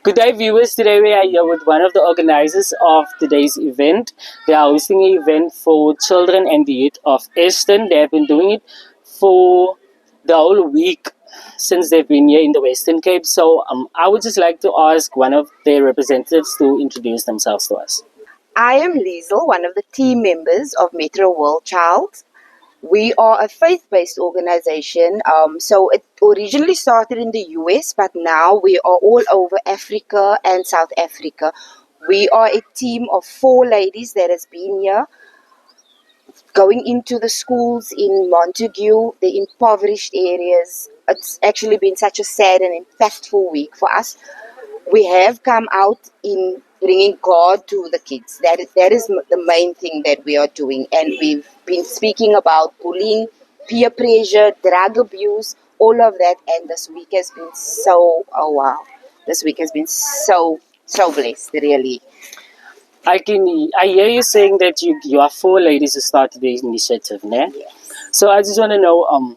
Good day, viewers. Today we are here with one of the organizers of today's event. They are hosting an event for children and the youth of Ashton. They have been doing it for the whole week since they've been here in the Western Cape. So I would just like to ask one of their representatives to introduce themselves to us. I am Liesel, one of the team members of Metro World Child. We are a faith-based organization. So it originally started in the US, but now we are all over Africa and South Africa. We are a team of 4 ladies that has been here, going into the schools in Montague, the impoverished areas. It's actually been such a sad and impactful week for us. We have come out in bringing God to the kids. That is the main thing that we are doing. And we've been speaking about bullying, peer pressure, drug abuse, all of that. And this week has been this week has been so blessed, really. I hear you saying that you are 4 ladies who started the initiative, né? Yes. So I just want to know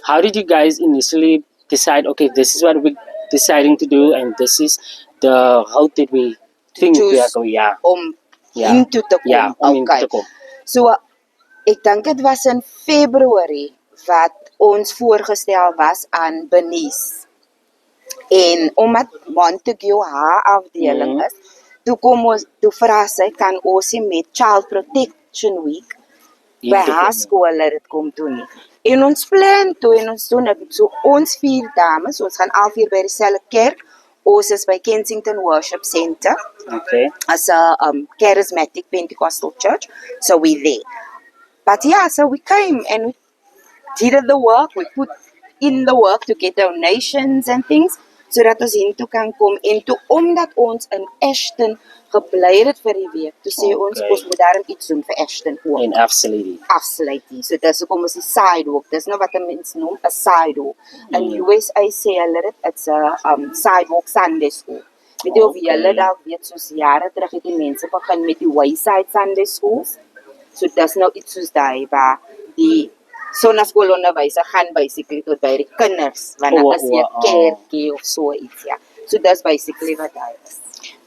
how did you guys initially decide, okay, this is what we're deciding to do and this is how did we think we are going, om into te kom. om in te kom. So ek dink dit was in Februarie wat ons voorgestel was aan Benice. En omdat Montague haar afdeling is, toe vra sy kan ons nie met Child Protection Week by haar skool laat dit kom doen nie. En ons plan toe en ons doen dit. So ons 4 dames, ons gaan al 4 by dieselfde kerk. Ons is by Kensington Worship Center. Okay. As a charismatic Pentecostal church. So we're there. But yeah, so we came and we did the work. We put in the work to get donations and things. Sodat ons hiertoe kan kom. En toe, omdat ons in Ashton gebly het vir die week, toe sê ons moet daarom iets doen vir Ashton ook. En Afsluit die. So dis hoekom ons die sidewalk. Dis nou wat mense noem 'n sidewalk. In USA sê hulle dit, it's a sidewalk Sunday school. Weet jy of julle dalk weet, soos jare terug het die mense begin met die Wayside Sunday schools. So dis nou iets soos daai waar die sonnaskoolonderwyser gaan basically tot by die kinders, wanneer as jy 'n kerkie of so iets, ja. So dis basically wat daai is.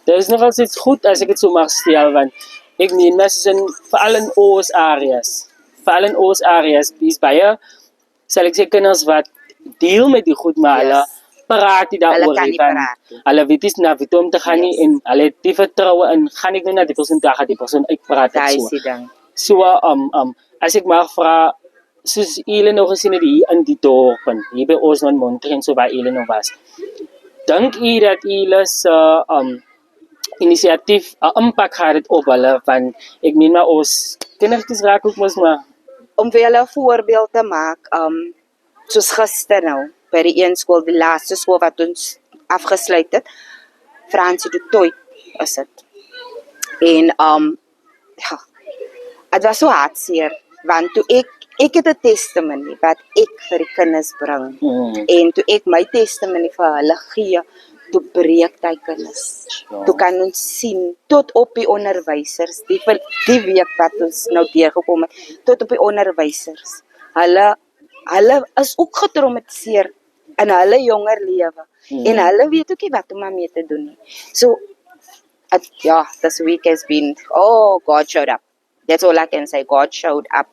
Dit is nogal iets goed as ek dit so mag stel, want ek meen mens in veral in ons areas, dis baie sal ek sê kinders wat deel met die goed, maar hulle praat nie daaroor nie. Hulle weet nie na wie om te gaan nie en hulle het die vertroue in gaan ek nou na die persoon toe gaan die persoon uitpraat het so. As ek mag vra, soos julle nog gesien het hier in die dorp en hier by ons in Montague en so waar julle nog was. Dink jy dat julle se inisiatief 'n impak gehad het op hulle, want ek meen maar ons kindertjies raak ook mos maar. Om vir julle 'n voorbeeld te maak, soos gister nou, by die een skool, die laaste skool wat ons afgesluit het, Francie du Toit is dit. En ja, het was so hartseer, want toe ek het 'n testimony wat ek vir die kinders bring. En toe ek my testimony vir hulle gee, toe breek die kinders. Toe kan ons sien, tot op die onderwysers, die week wat ons nou deurgekom het, tot op die onderwysers. Hulle is ook getraumatiseer in hulle jonger lewe. En hulle weet ook nie wat om daarmee te doen nie. So, this week has been, God showed up. That's all I can say. God showed up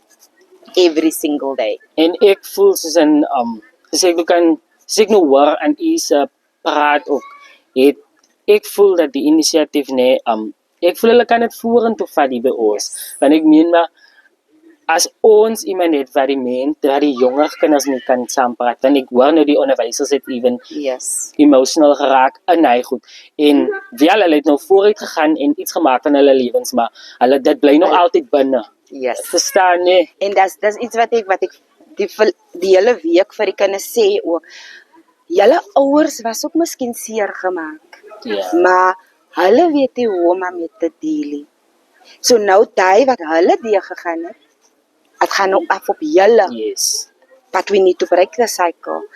every single day. En ek voel soos in, soos ek nou hoor en u praat ook, ek voel dat die inisiatief, ek voel hulle kan het vorentoe vat die by ons. Want ek meen maar, as ons iemand het wat die jonger kinders nie kan saampraat, want ek hoor nou die onderwysers het even emotional geraak in hy goed. En hulle het nou vooruit gegaan en iets gemaak van hulle lewens, maar dit bly nog altyd binne. Verstaan nie? En dis iets wat ek die hele week vir die kinders sê ook. Julle ouers was ook miskien seer gemaak. Maar hulle weet nie hoe om daarmee te deel. So nou die wat hulle deurgegaan het, het gaan nou af op julle. But we need to break the cycle.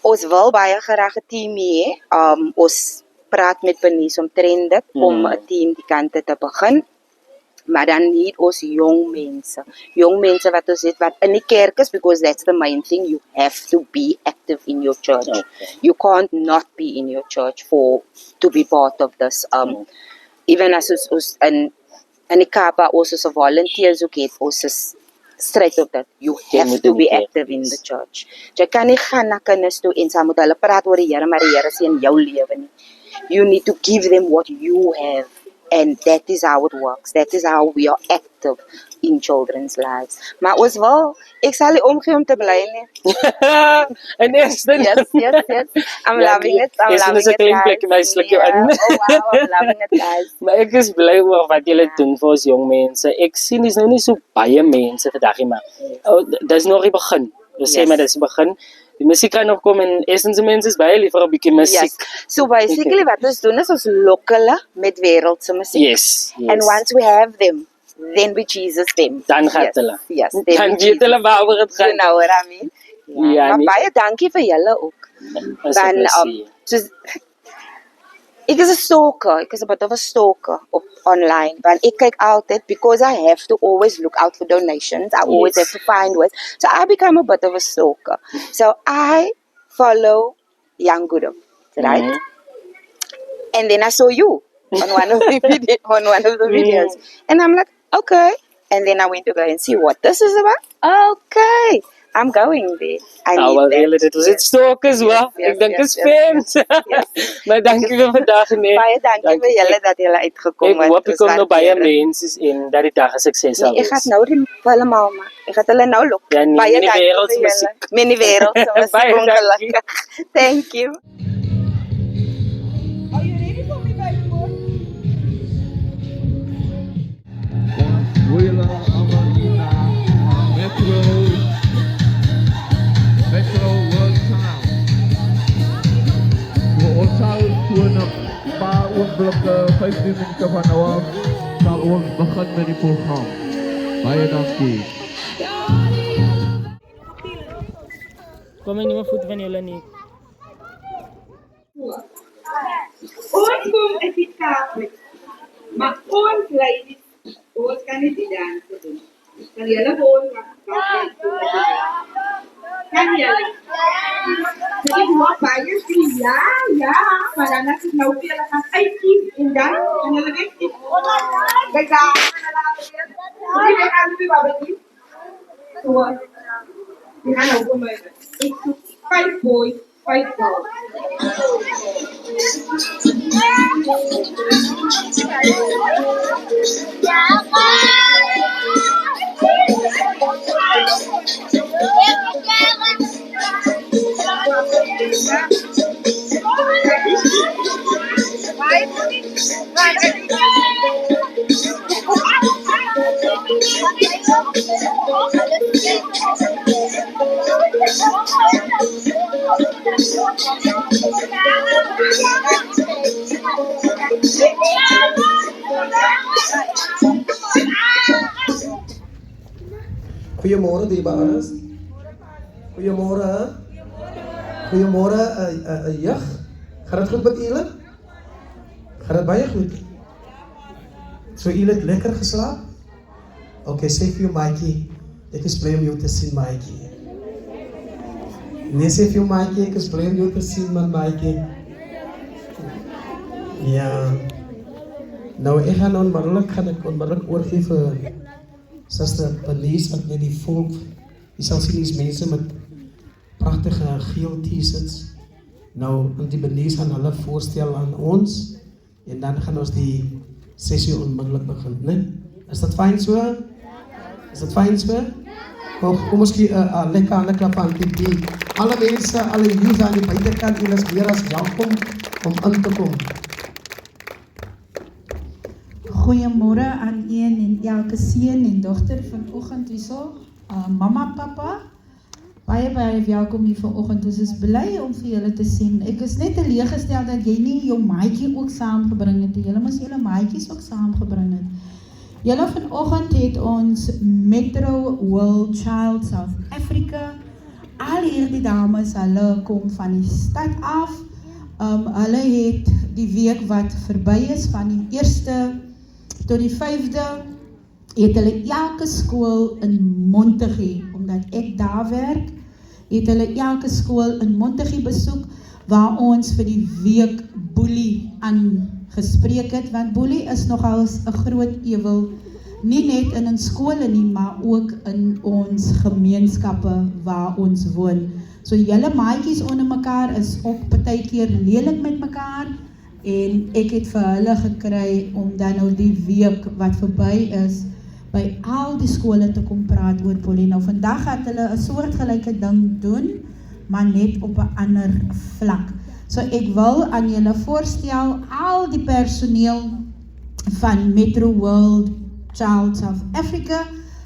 Ons wil baie graag 'n team hê. Ons praat met Benice omtrent dit om 'n team die kante te begin. Maar dan need ons jong mense. Jong mense wat ons het wat in die kerk is, because that's the main thing. You have to be active in your church. Okay. You can't not be in your church to be part of this. Even as ons in die Kaapa, ons is volunteers ook het, ons is straight op dat. You have to be active in the church. Jy kan nie gaan na kinders toe en saam met hulle praat oor die Here, maar die Here is in jou lewe nie. You need to give them what you have. And that is how it works. That is how we are active in children's lives. Maar ons wil, ek sal nie omgee om te bly nie. En eerste. Yes. I'm loving it. I'm loving it, guys. Yeah. Oh wow, I'm loving it, guys. Maar ek is bly oor wat julle doen vir ons jong mense. Ek sien dis nou nie so baie mense vandag nie, maar dis nog die begin. Ons sê maar dis die begin. Die musiek kan nog kom en essens mense is baie lief vir 'n bietjie musiek. Yes. So basically wat ons doen is ons lok hulle met wêreldse musiek. Yes. And once we have them, then we Jesus them. Dan gaan hulle. Yes. Dan weet hulle waaroor dit gaan. You know what I mean? Ja, maar baie dankie vir julle ook. Dan soos ek is 'n stalker. Ek is 'n bit of 'n stalker op online. Want ek kyk altyd, because I have to always look out for donations. I always have to find ways. So I become a bit of a stalker. So I follow Young Goodum, right? And then I saw you on one of the videos. And I'm like, okay. And then I went to go and see what this is about. Okay. I'm going there. I need that. Dit was dit stalkers wel. Ek dink is fans. Maar dankie vir vandag nee. Baie dankie vir julle dat julle uitgekom het. Ek hoop ek kom nou baie mense en dat die dag 'n sukses sal wees. Ek gaan nou die helemaal maak. Ek gaan hulle nou lok. Ja, baie dankie vir julle. Mini wêreld se musiek ongelukkig. Thank you. Are you ready for me, baby boy? Metro World Town. Ons sal toen op paar oomblokke 15 minute van nou af sal ons begin met die program. Baie dankie. Kom in my voet van julle nie. Ons kom uit die Kaap, maar ons ladies, ons kan nie die dansen doen. Kan julle gewoon kan julle? Ek moet baie sê ja, maar dan as ek nou vir julle gaan uitkies en dan kan julle weet. Kyk daar. Ek gaan nie baie. So. Ek gaan nou kom uit. Ek soek 5 boys, 5 girls. Goeiemôre dierbares. Goeiemôre. Goeiemôre jeug. Gaan dit goed met julle? Gaan dit baie goed? So julle het lekker geslaap? Okay, sê vir jou maatjie, ek is bly om jou te sien maatjie. Nee, sê vir jou maatjie, ek is bly om jou te sien man maatjie. Ja. Nou ek gaan onmiddellik oorgee vir Suster Bernice wat met die volk, jy sal sien die mense met pragtige geel t-shirts. Nou, die Bernice gaan hulle voorstel aan ons en dan gaan ons die sessie onmiddellik begin, né? Is dit fyn so? Is dit fyn so? Kom ons gee 'n lekker klap aan die alle mense, alle youth aan die buitekant, julle is meer as welkom om in te kom. Goeiemôre aan een en elke seun en dogter vanoggend hierso. Mamma, papa, baie welkom hier vanoggend. Ons is bly om vir julle te sien. Ek is net teleeggestel dat jy nie jou maatjie ook saamgebring het. Julle moes julle maatjies ook saamgebring het. Julle vanoggend het ons Metro World Child South Africa. Al hierdie dames, hulle kom van die stad af. Hulle het die week wat verby is van die 1ste tot die 5de het hulle elke skool in Montague, omdat ek daar werk, het hulle elke skool in Montague besoek, waar ons vir die week boelie aangespreek het, want boelie is nogal 'n groot ewel, nie net in ons skole nie, maar ook in ons gemeenskappe waar ons woon. So julle maatjies onder mekaar is ook partykeer lelik met mekaar, en ek het vir hulle gekry om dan nou die week wat verby is, by al die skole te kom praat oor boelie. Nou vandag het hulle 'n soortgelyke ding doen, maar net op 'n ander vlak. So ek wil aan julle voorstel, al die personeel van Metro World Child South Africa,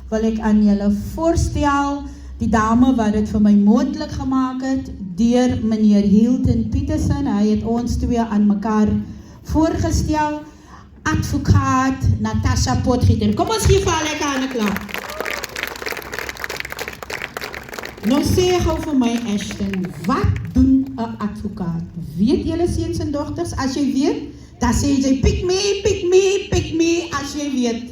wil ek aan julle voorstel, die dame wat dit vir my moontlik gemaak het, deur meneer Hilton Peterson, hy het ons twee aan mekaar voorgestel, advokaat Natasha Potgieter. Kom ons gee vir haar lekker aan 'n klap. Nou sê gou vir my, Ashton, wat doen 'n advokaat? Weet julle seuns en dogters, as jy weet, dan sê jy pick me, pick me, pick me, as jy weet.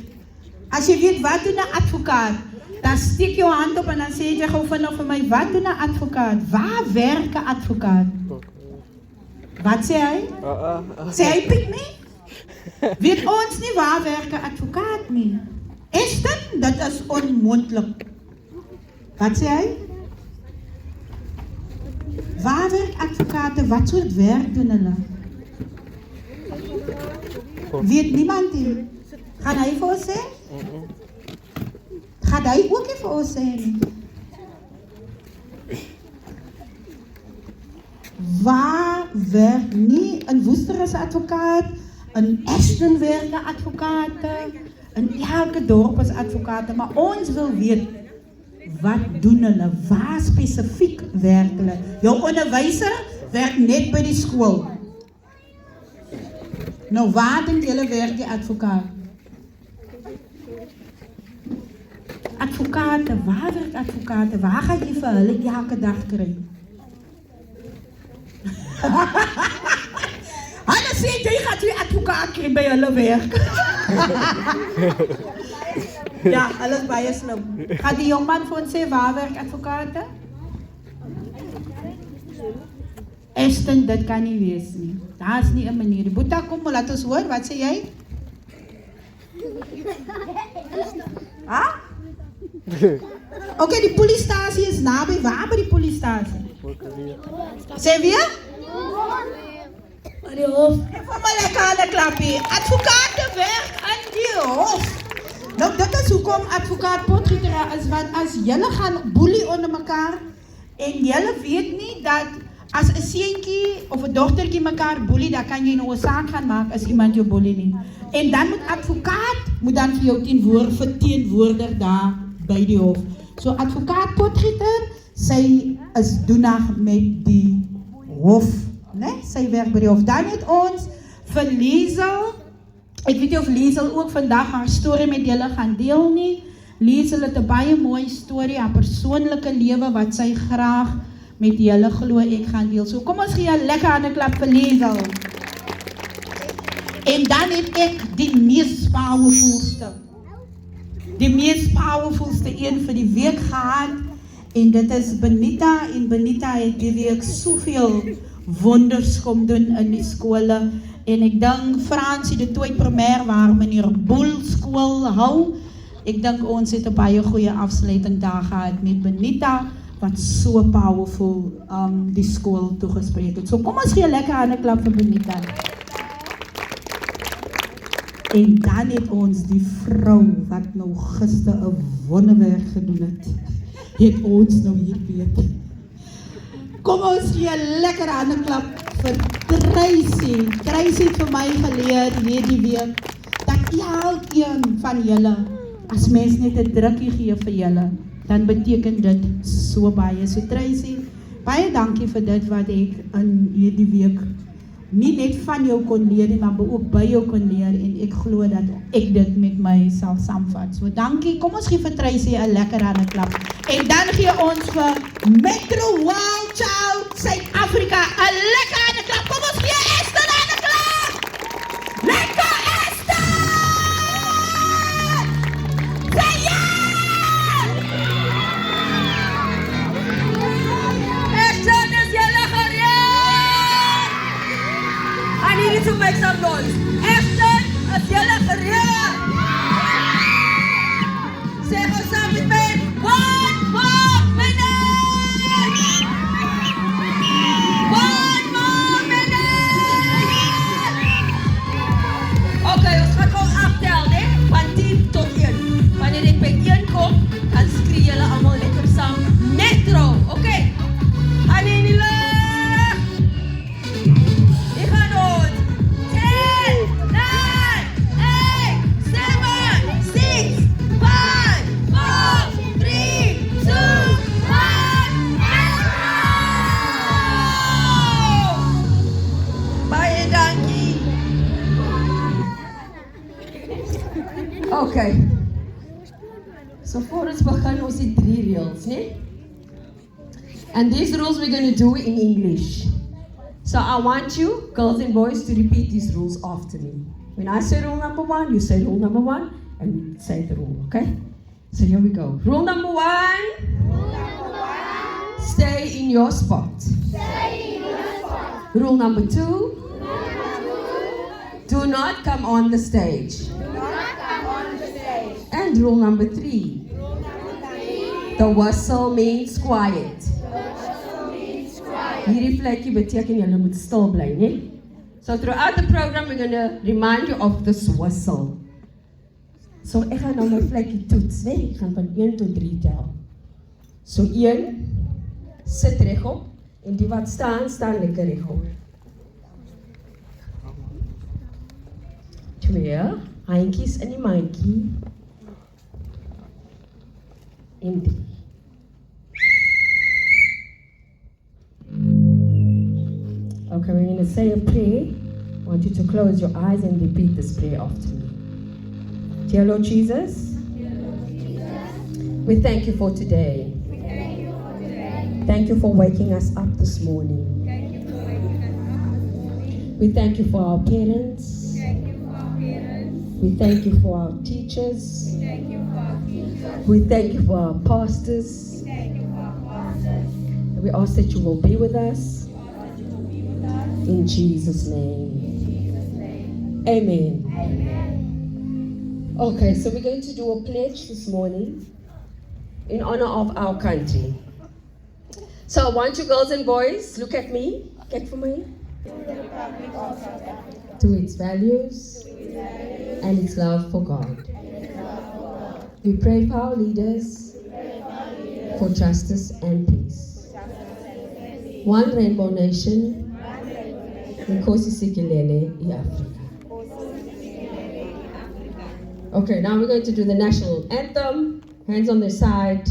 As jy weet wat doen 'n advokaat, dan steek jou hand op en dan sê jy gou vinnig vir my, wat doen 'n advokaat? Waar werk 'n advokaat? Wat sê hy? Sê hy pick me? Weet ons nie waar werk 'n advokaat nie. Is dit? Dit is onmoontlik. Wat sê hy? Waar werk advokate? Wat soort werk doen hulle? Weet niemand nie. Gaan hy vir ons sê? Gaan hy ook nie vir ons sê nie? Waar werk nie in Woester as advokaat, in Ashton werk advokate, in elke dorp is advokate, maar ons wil weet, wat doen hulle? Waar spesifiek werk hulle? Jou onderwyser werk net by die skool. Nou waar dink julle werk die advokaat? Advokate, waar werk advokate? Waar gaan jy vir hulle elke dag kry? Hulle sê jy gaan twee advokaat kry by hulle werk. Ja, alles baie slim. Gaat die jongman vir ons sê waar werk advokate? Ashton, dit kan nie wees nie. Daar is nie 'n manier. Boeta, kom, laat ons hoor, wat sê jy? Ha? Oké, die polistasie is naby. Waar by die polistasie? Sê weer? Aan die hof. Voor my lekker aan 'n klapie. Advokate werk aan die hof. Nou, dit is hoekom advokaat Potgieter is, want as julle gaan boelie onder mekaar, en julle weet nie dat as 'n seentjie of 'n dogtertjie mekaar boelie, dan kan jy nou 'n saak gaan maak as iemand jou boelie nie. En dan moet advokaat, moet dan vir jou verteenwoordig daar by die hof. So advokaat Potgieter, sy is doenig met die hof, né? Sy werk by die hof. Dan het ons vir Liesel, ek weet nie of Liesel ook vandag haar storie met julle gaan deel nie. Liesel het 'n baie mooi storie, haar persoonlike lewe wat sy graag met julle glo ek gaan deel. So kom ons gee 'n lekker hande klap vir Liesel. En dan het ek die mees powerfulste een vir die week gehad, en dit is Benita, en Benita het die week soveel wonders kom doen in die skole, en ek dink Fransie de Tooi primêr waar meneer Boel skool hou, ek dink ons het 'n baie goeie afsluiting daar gehad met Benita, wat so powerful die skool toegespreek het. So kom ons gee 'n lekker hande klap vir Benita. En dan het ons die vrou wat nou gister 'n wonderwerk gedoen het ons nou hier weet. Kom ons gee 'n lekker hande klap vir Tracy. Tracy het vir my geleer hierdie week dat elkeen van julle, as mens net 'n drukkie gee vir julle, dan beteken dit so baie. So Tracy, baie dankie vir dit wat ek in hierdie week nie net van jou kon leer nie, maar ook by jou kon leer, en ek glo dat ek dit met myself saamvat. So dankie, kom ons gee vir Tracy 'n lekker hande klap. En dan gee ons vir Metro World Child Suid-Afrika 'n lekker hande klap. Kom ons gee Esther 'n hande klap. Lekker Esther! So voor ons begin, ons het 3 reels, né? And these rules we're going to do in English. So I want you, girls and boys, to repeat these rules after me. When I say rule number 1, you say rule number 1, and we say the rule, okay? So here we go. Rule number 1. Stay in your spot. Rule number 2. Do not come on the stage. And rule number 3. The whistle means quiet. Hierdie vlekkie beteken julle moet stil bly, né? So throughout the program we're going to remind you of this whistle. So ek gaan nou my vlekkie toets, né? Ek gaan van 1 tot 3 tel. So 1, sit regop en die wat staan, staan lekker regop. 2, handjies in die mandjie. En 3. Okay, we're going to say a prayer. I want you to close your eyes and repeat this prayer after me. Dear Lord Jesus, we thank you for today. Thank you for waking us up this morning. We thank you for our parents. We thank you for our teachers. We thank you for our pastors. We ask that you will be with us. In Jesus' name. Amen. Okay, so we're going to do a pledge this morning in honor of our country. So I want you girls and boys, look at me. Kijk for me. To its values and its love for God. We pray for our leaders for justice and peace. One Rainbow Nation. Nkosi Sikelele, Africa. Okay, now we're going to do the national anthem. Hands on their side.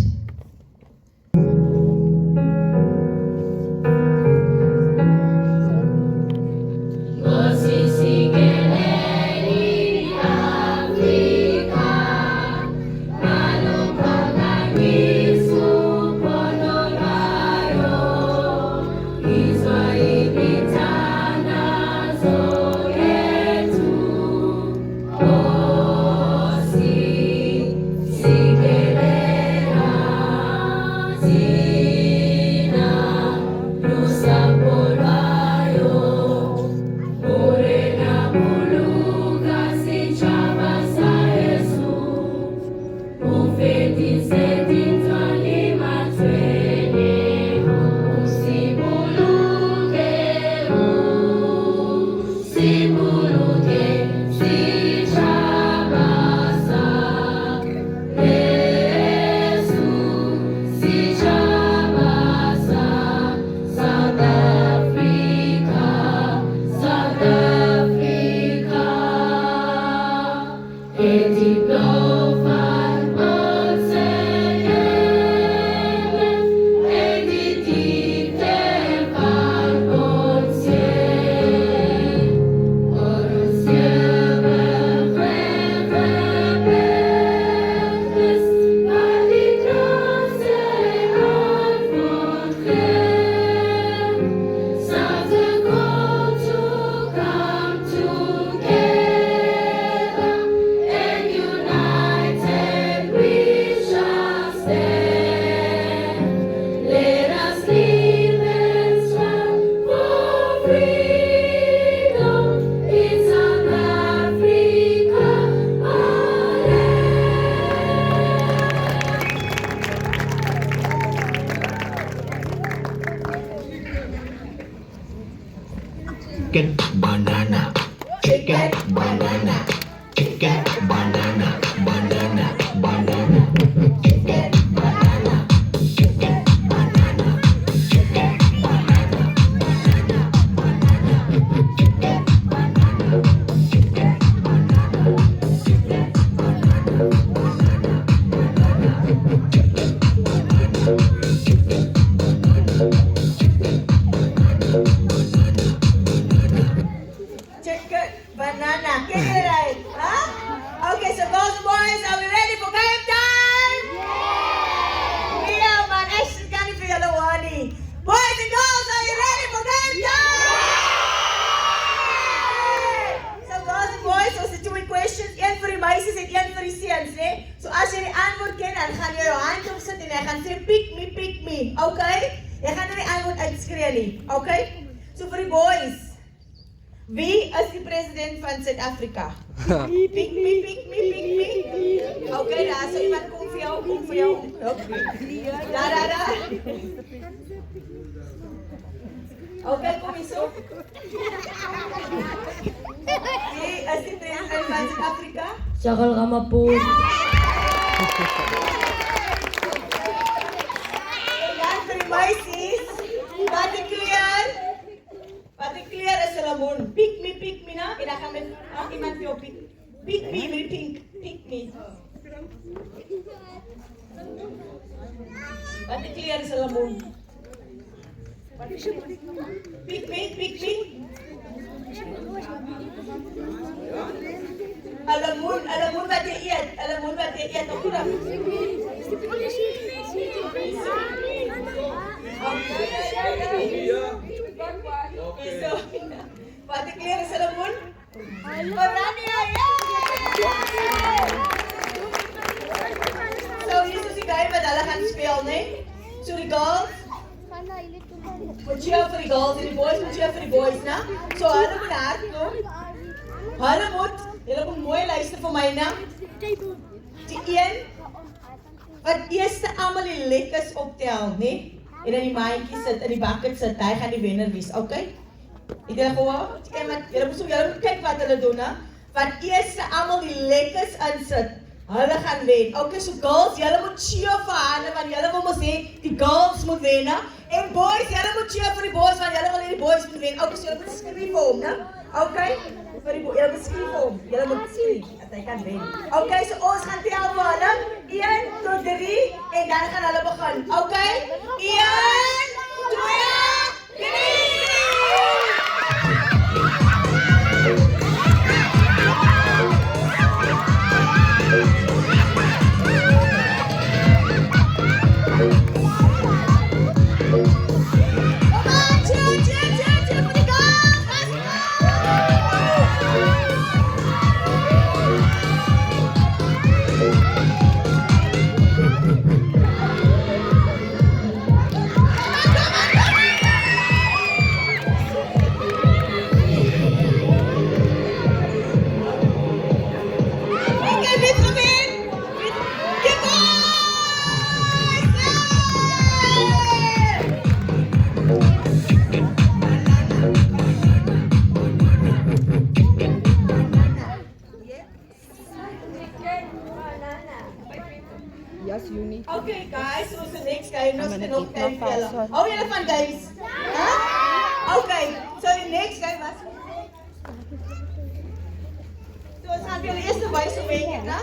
Chicken banana, chicken banana, chicken banana, banana, banana, chicken banana, chicken banana, chicken banana, banana, banana, chicken banana, chicken banana, chicken Chicken banana, get it right, huh? Okay? Jy gaan nou nie antwoord uitskree nie. Okay? So vir die boys. Wie is die president van Suid-Afrika? Piek, piek, piek, piek, piek, piek. Okay, daar is iemand kom vir jou. Okay. Daar. Okay, kom hier so. Wie is die president van Suid-Afrika? Cyril Ramaphosa. En dan vir die meisies, wat die kleur is hulle mond. Piek me, na? En dan gaan met iemand vir jou piek. Piek me, met die pink. Piek me. Wat die kleur is hulle mond. Piek me. Hulle mond wat jy eet. Nog goed dan. So, wat die kleur is hulle mond? Oranje, ja! So, hier is die guy wat hulle gaan speel, nee? So die girls moet cheer vir die girls en die boys moet cheer vir die boys, na? So, hulle moet hardloop. Julle moet mooi luister vir my, na? Die een wat eerste almal die lekkers optel, nee? En in die maandjie sit, in die bucket sit, hy gaan die wenner wees, okay? Het julle gehoor? Julle moet kyk wat hulle doen, hè? Wat eerste almal die lekkers insit, hulle gaan wen. Okay, so girls, julle moet cheer vir hulle, want julle wil mos hê, die girls moet wen, hè? En boys, julle moet cheer vir die boys, want julle wil hê die boys moet wen. Okay, so julle moet skryf vir hom, né? Okay? Vir die boys, julle moet skryf vir hom. Julle moet skryf, dat hy kan wen. Okay, so ons gaan tel vir hulle. 1 tot 3, en dan gaan hulle begin. Okay? 1, 2, 3! Okay guys, so the next game is nog 10 pelle. Hou julle van games? Huh? Okay, so the next game was so ons gaan julle eerste wys hoe wen dit, né?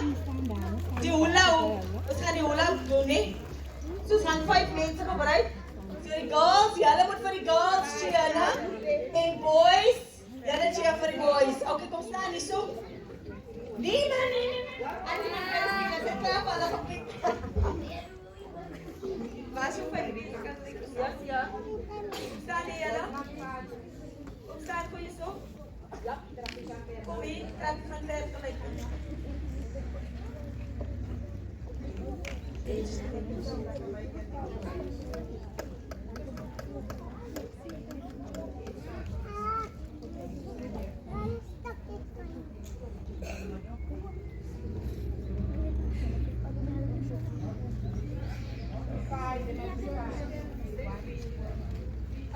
Die hula hoop. Ons gaan die hula hoop doen, né? So ons gaan 5 mense gebruik. So die girls, julle moet vir die girls cheer, né? En boys, julle cheer vir die boys. Okay, kom staan hier so. Nee. En die mense het klaar vir hulle gepiek. Waar is jou favoriet? Ja. Staan die julle? Staan voor je zo? Ja. Kom hier, trap van ver gelijk.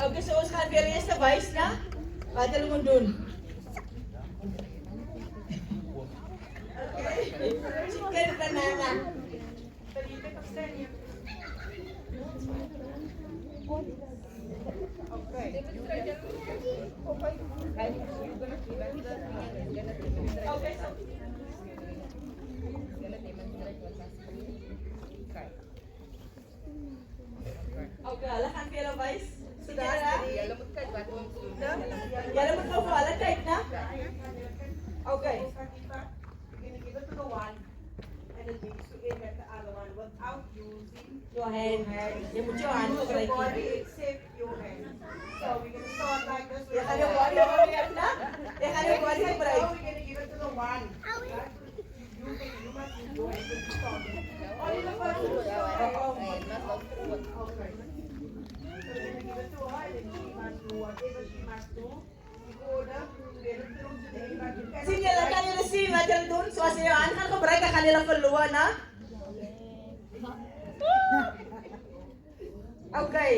Okay, so ons gaan weer eerst wys na wat hulle moet doen. Okay. Chicken banana. Okay, so okay, hulle gaan vir julle wys. So daar, julle moet kyk wat ons doen. Julle moet nou vir hulle kyk, né? Okay. You're going to give it to the one and then you to aim at the other one without using your hand. You put your hand over your body except your hand. So we're going to start like this. You have your body over here, né? You have your body over here. Now we're going to give it to the one. You must use your hand to start. Only the first one. Okay. whatever she must do, in order to get it through today. But you cannot Sien julle, kan julle sien wat julle doen? So as jy jou hand gaan gebruik, dan gaan julle verloor, né? Okay.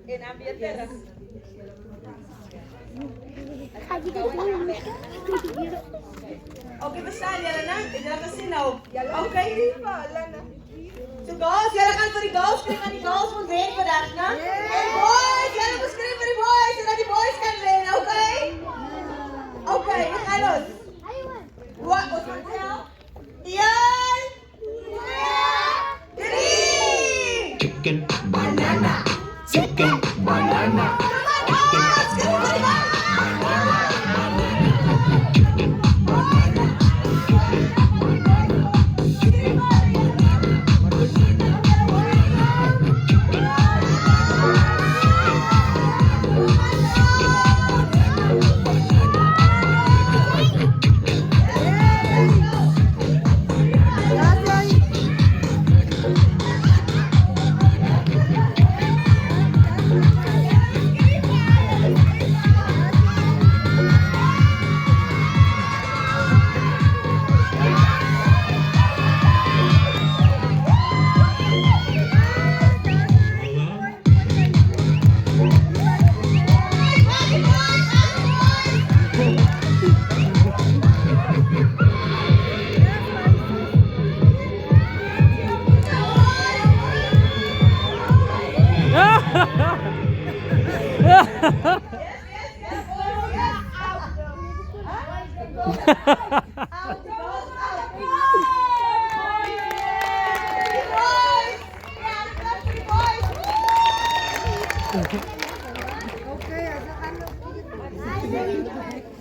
En dan weer terug. Okay, verstaan julle, né? Het julle gesien nou? Okay. Lana. So girls, julle gaan vir die girls kry, want die girls moet wen vandag, né? En boys, julle moet skryf vir die boys, sodat die boys kan wen, okay? Okay, we gaan ons. Wat, ons gaan tel? 1, 2, 3! Chicken banana. Chicken banana.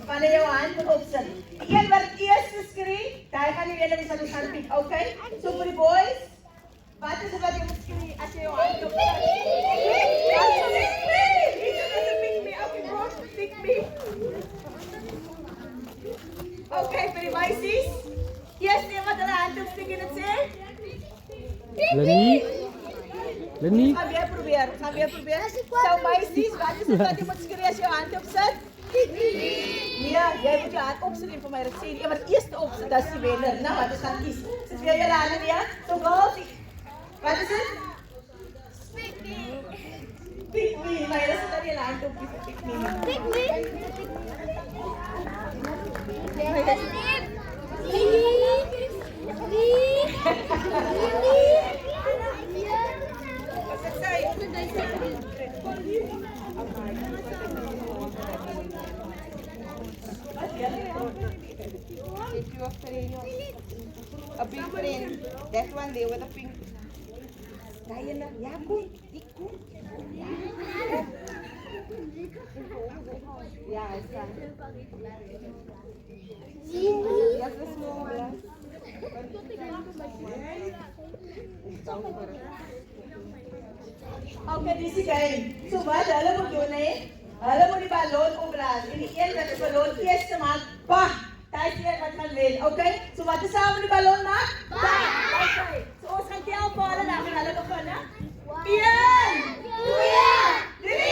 Van jou hand moet opsit. Die een wat eerste skree, daai gaan die ene die sal ons gaan piek, okay? So vir die boys, wat is dit wat jy moet skree as jy jou hand opsit? Pick me. Okay, vir die meisies. Eers neem wat hulle hand opsteek en dit sê. Lenny? Gaan weer probeer. So meisies, wat is dit wat jy moet skree as jy jou hand opsit? Nee, jy moet jou hand opsit en vir my dit sê. Die wat eerste opsit, dis die wenner. Nou, wat ons gaan kies. Sit weer julle hande neer. So girls, wat is dit? Pick me. Maar julle sit dan julle hand op. Pick me. A big friend. That one there with a pink. Diana, yeah, good. Yeah, it's fine. That's the small glass. Okay, dis die game. So wat hulle moet doen hè? Hulle moet die ballon opblaas en die een wat die ballon eerste maak, bang! Daai een wat gaan wen, okay? So wat is saam met die ballon maak? Bang! Okay. So ons gaan tel vir hulle dan gaan hulle begin hè? 1, 2, 3!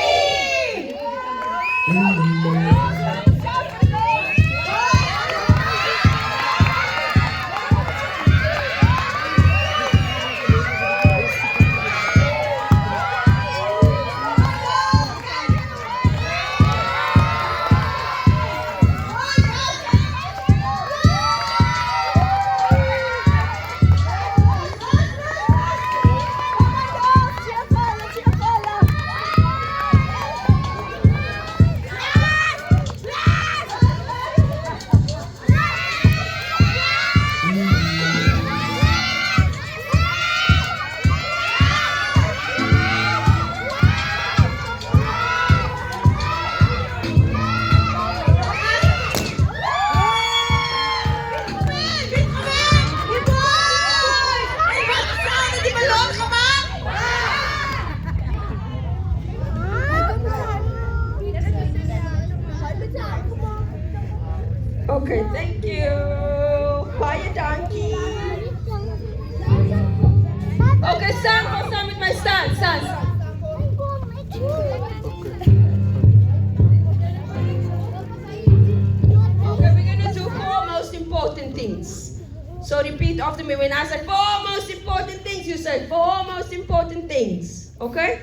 repeat after me. When I say 4 most important things, you say 4 most important things. Okay?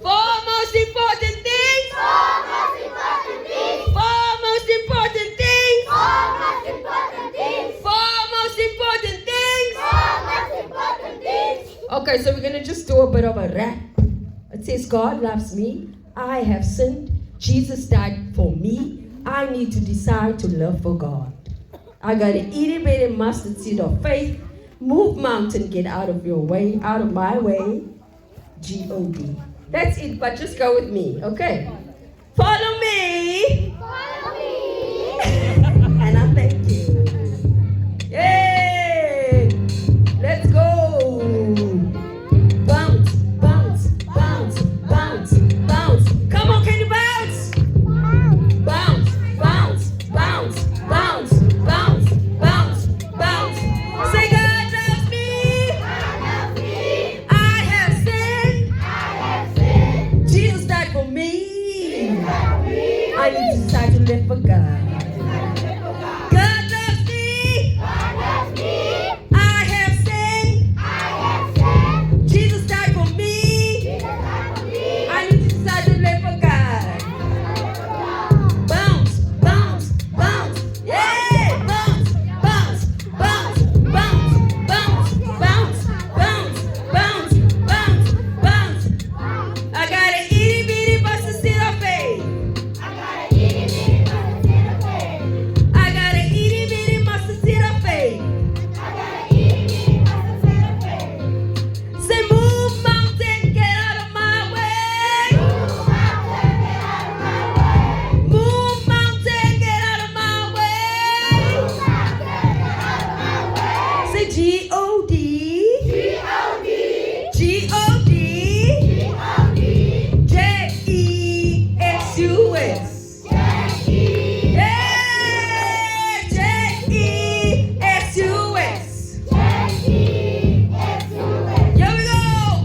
4 most important things. 4 most important things. 4 most important things. 4 most important things. 4 most important things. 4 most important things. Okay, so we're going to just do a bit of a rap. It says, God loves me. I have sinned. Jesus died for me. I need to decide to live for God. I got an itty bitty mustard seed of faith. Move mountain, get out of your way, out of my way. G-O-D. That's it, but just go with me, okay? Follow me. Follow me. And I thank you. Yay! Let's go. Bounce, bounce, bounce, bounce, bounce. Come on, can you bounce? Bounce, bounce, bounce, bounce, bounce, bounce, bounce. Say God loves me. God loves me. I have sinned. Jesus died for me. I need to decide to live for God. God loves me. God loves me. I have sinned. Jesus died for me. I need to decide to live for God. Bounce, bounce, bounce, yeah! Bounce, bounce, bounce, bounce, bounce, bounce, bounce, bounce, bounce, bounce. I got an itty bitty mustard seed of faith. I got an itty bitty mustard seed of faith. Say move mountain, get out of my way. Move mountain, get out of my way. Say G-O-D. G-O-D. G-O-D. J-E-S-U-S. Yeah, J-E-S-U-S. Here we go.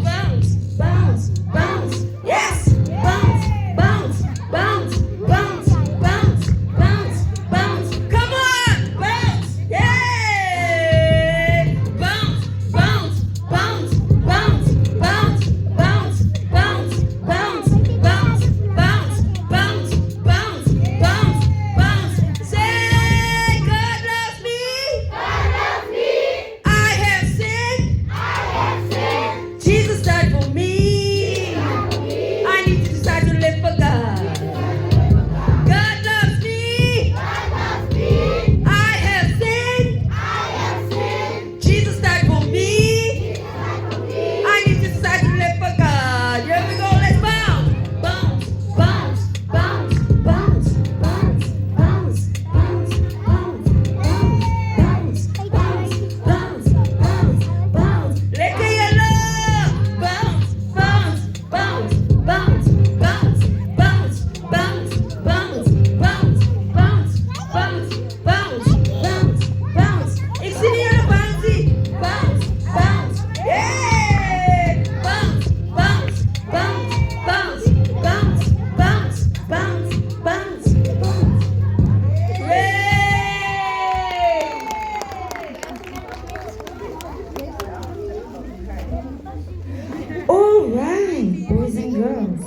Bounce, bounce, bounce. Yes. Bounce, bounce, bounce, bounce, bounce, bounce, bounce. Come on, bounce. Yay! Bounce, bounce, bounce, bounce, bounce, bounce, bounce, bounce, bounce, bounce, bounce, bounce, bounce, bounce. Say, God loves me. God loves me. I have sinned. Jesus died for me. I need to decide to live for God. God loves me. I have sinned. Jesus died for me. I need to decide to live for God. Here we go. Let's bounce. Bounce, bounce, bounce, bounce, bounce, bounce, bounce, bounce, bounce, bounce, bounce, bounce, bounce. Let go your love. Bounce, bounce, bounce, bounce, bounce, bounce, bounce, bounce, bounce, bounce, bounce, bounce, bounce, bounce. Ik zie die hele bouncy. Bounce, bounce, yeah! Bounce, bounce, bounce, bounce, bounce, bounce, bounce, bounce, bounce. Alright, boys and girls.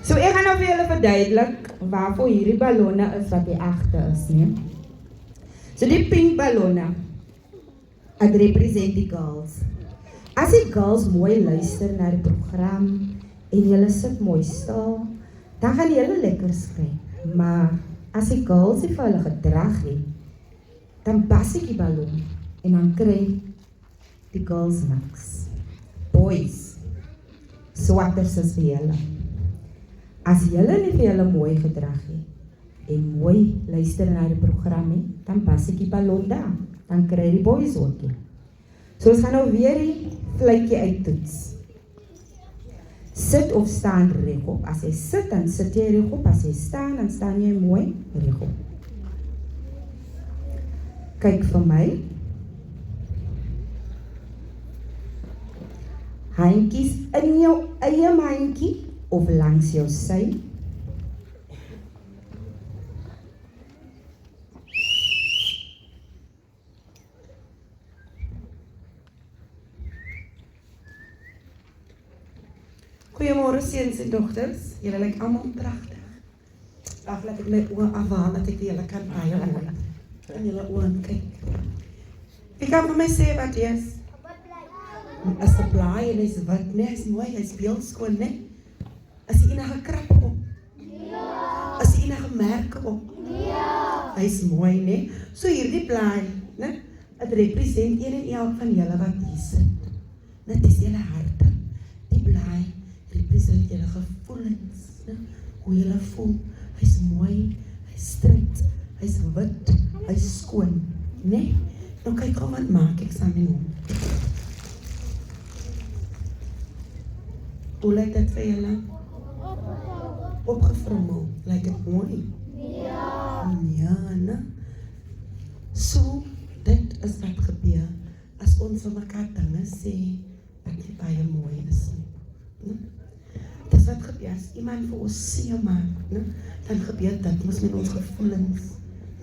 So ek gaan nou vir julle verduidelik waarvoor hierdie ballonne is wat hier agter is, nee. So die pink ballonne, het represent die girls. As die girls mooi luister na die program en julle sit mooi stil, dan gaan julle lekker skryf. Maar as die girls nie vir hulle gedrag het, dan bas ek die ballon en dan kry die girls niks. Boys, swatters is vir julle. As julle nie vir julle mooi gedrag het en mooi luister na die program nie, dan pas ek die ballon daar. Dan kry die boys ook nie. So ons gaan nou weer die vletjie uittoets. Sit of staan regop. As jy sit, dan sit jy regop. As jy staan, dan staan jy mooi regop. Kyk vir my. Handjies in jou eie mandjie of langs jou sy. Goeiemôre seuns en dogters. Julle lyk almal pragtig. Wag, laat ek my oë afhaal dat ek julle kan baie mooi in julle oë kyk. Wie kan vir my sê wat jy is? As 'n blaai en hy's wit, nee, hy's mooi, hy's beeldskoon, nee. As hy enige krappe op? Ja. As hy enige merke op? Ja. Hy's mooi, nee. So hierdie blaai, nee, het represent een en elk van julle wat hier sit. Dit is julle harte. Die blaai represent julle gevoelens, nee. Hoe julle voel. Hy's mooi, hy's stryd, hy's wit, hy's skoon, nee. Nou kyk gou wat maak ek saam met hom. Hoe lyk dit vir julle? Opgevrommel, lyk dit mooi? Ja. Ja, ne? So, dit is wat gebeur as ons vir mekaar dinge sê wat nie baie mooi is nie. Dis wat gebeur as iemand vir ons seer maak, ne? Dan gebeur dit mos met ons gevoelens.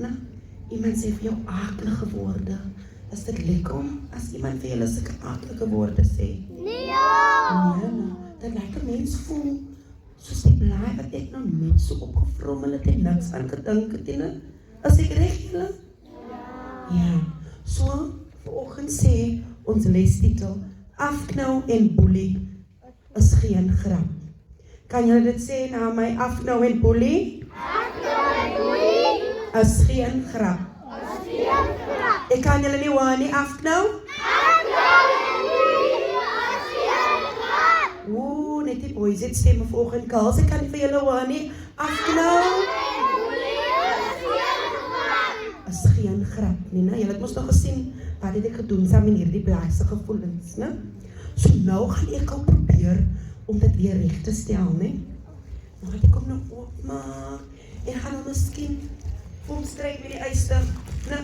Ne? Iemand sê vir jou aaklige woorde. Is dit lekker om as iemand vir julle sulke aaklige woorde sê? Nee! Nee, ne? Dat lyk 'n mens voel soos die blaai wat ek nou net so opgevrommel het en niks aan gedink het en is ek reg julle? Ja. So vanoggend sê ons lestitel afknou en boelie is geen grap. Kan julle dit sê na my? Afknou en boelie? Afknou en boelie is geen grap. Is geen grap. Ek kan julle nie hoor nie. Afknou? Net die boys het stemme vanoggend kals, ek kan nie vir julle hoor nie. Afknou. Is geen grap nie, né? Julle het mos nog gesien wat het ek gedoen saam met hierdie blaase gevoelens, né? So nou gaan ek al probeer om dit weer reg te stel, né? Nou gaan ek hom nou oopmaak en gaan hom miskien vir hom stryk met die yster, né?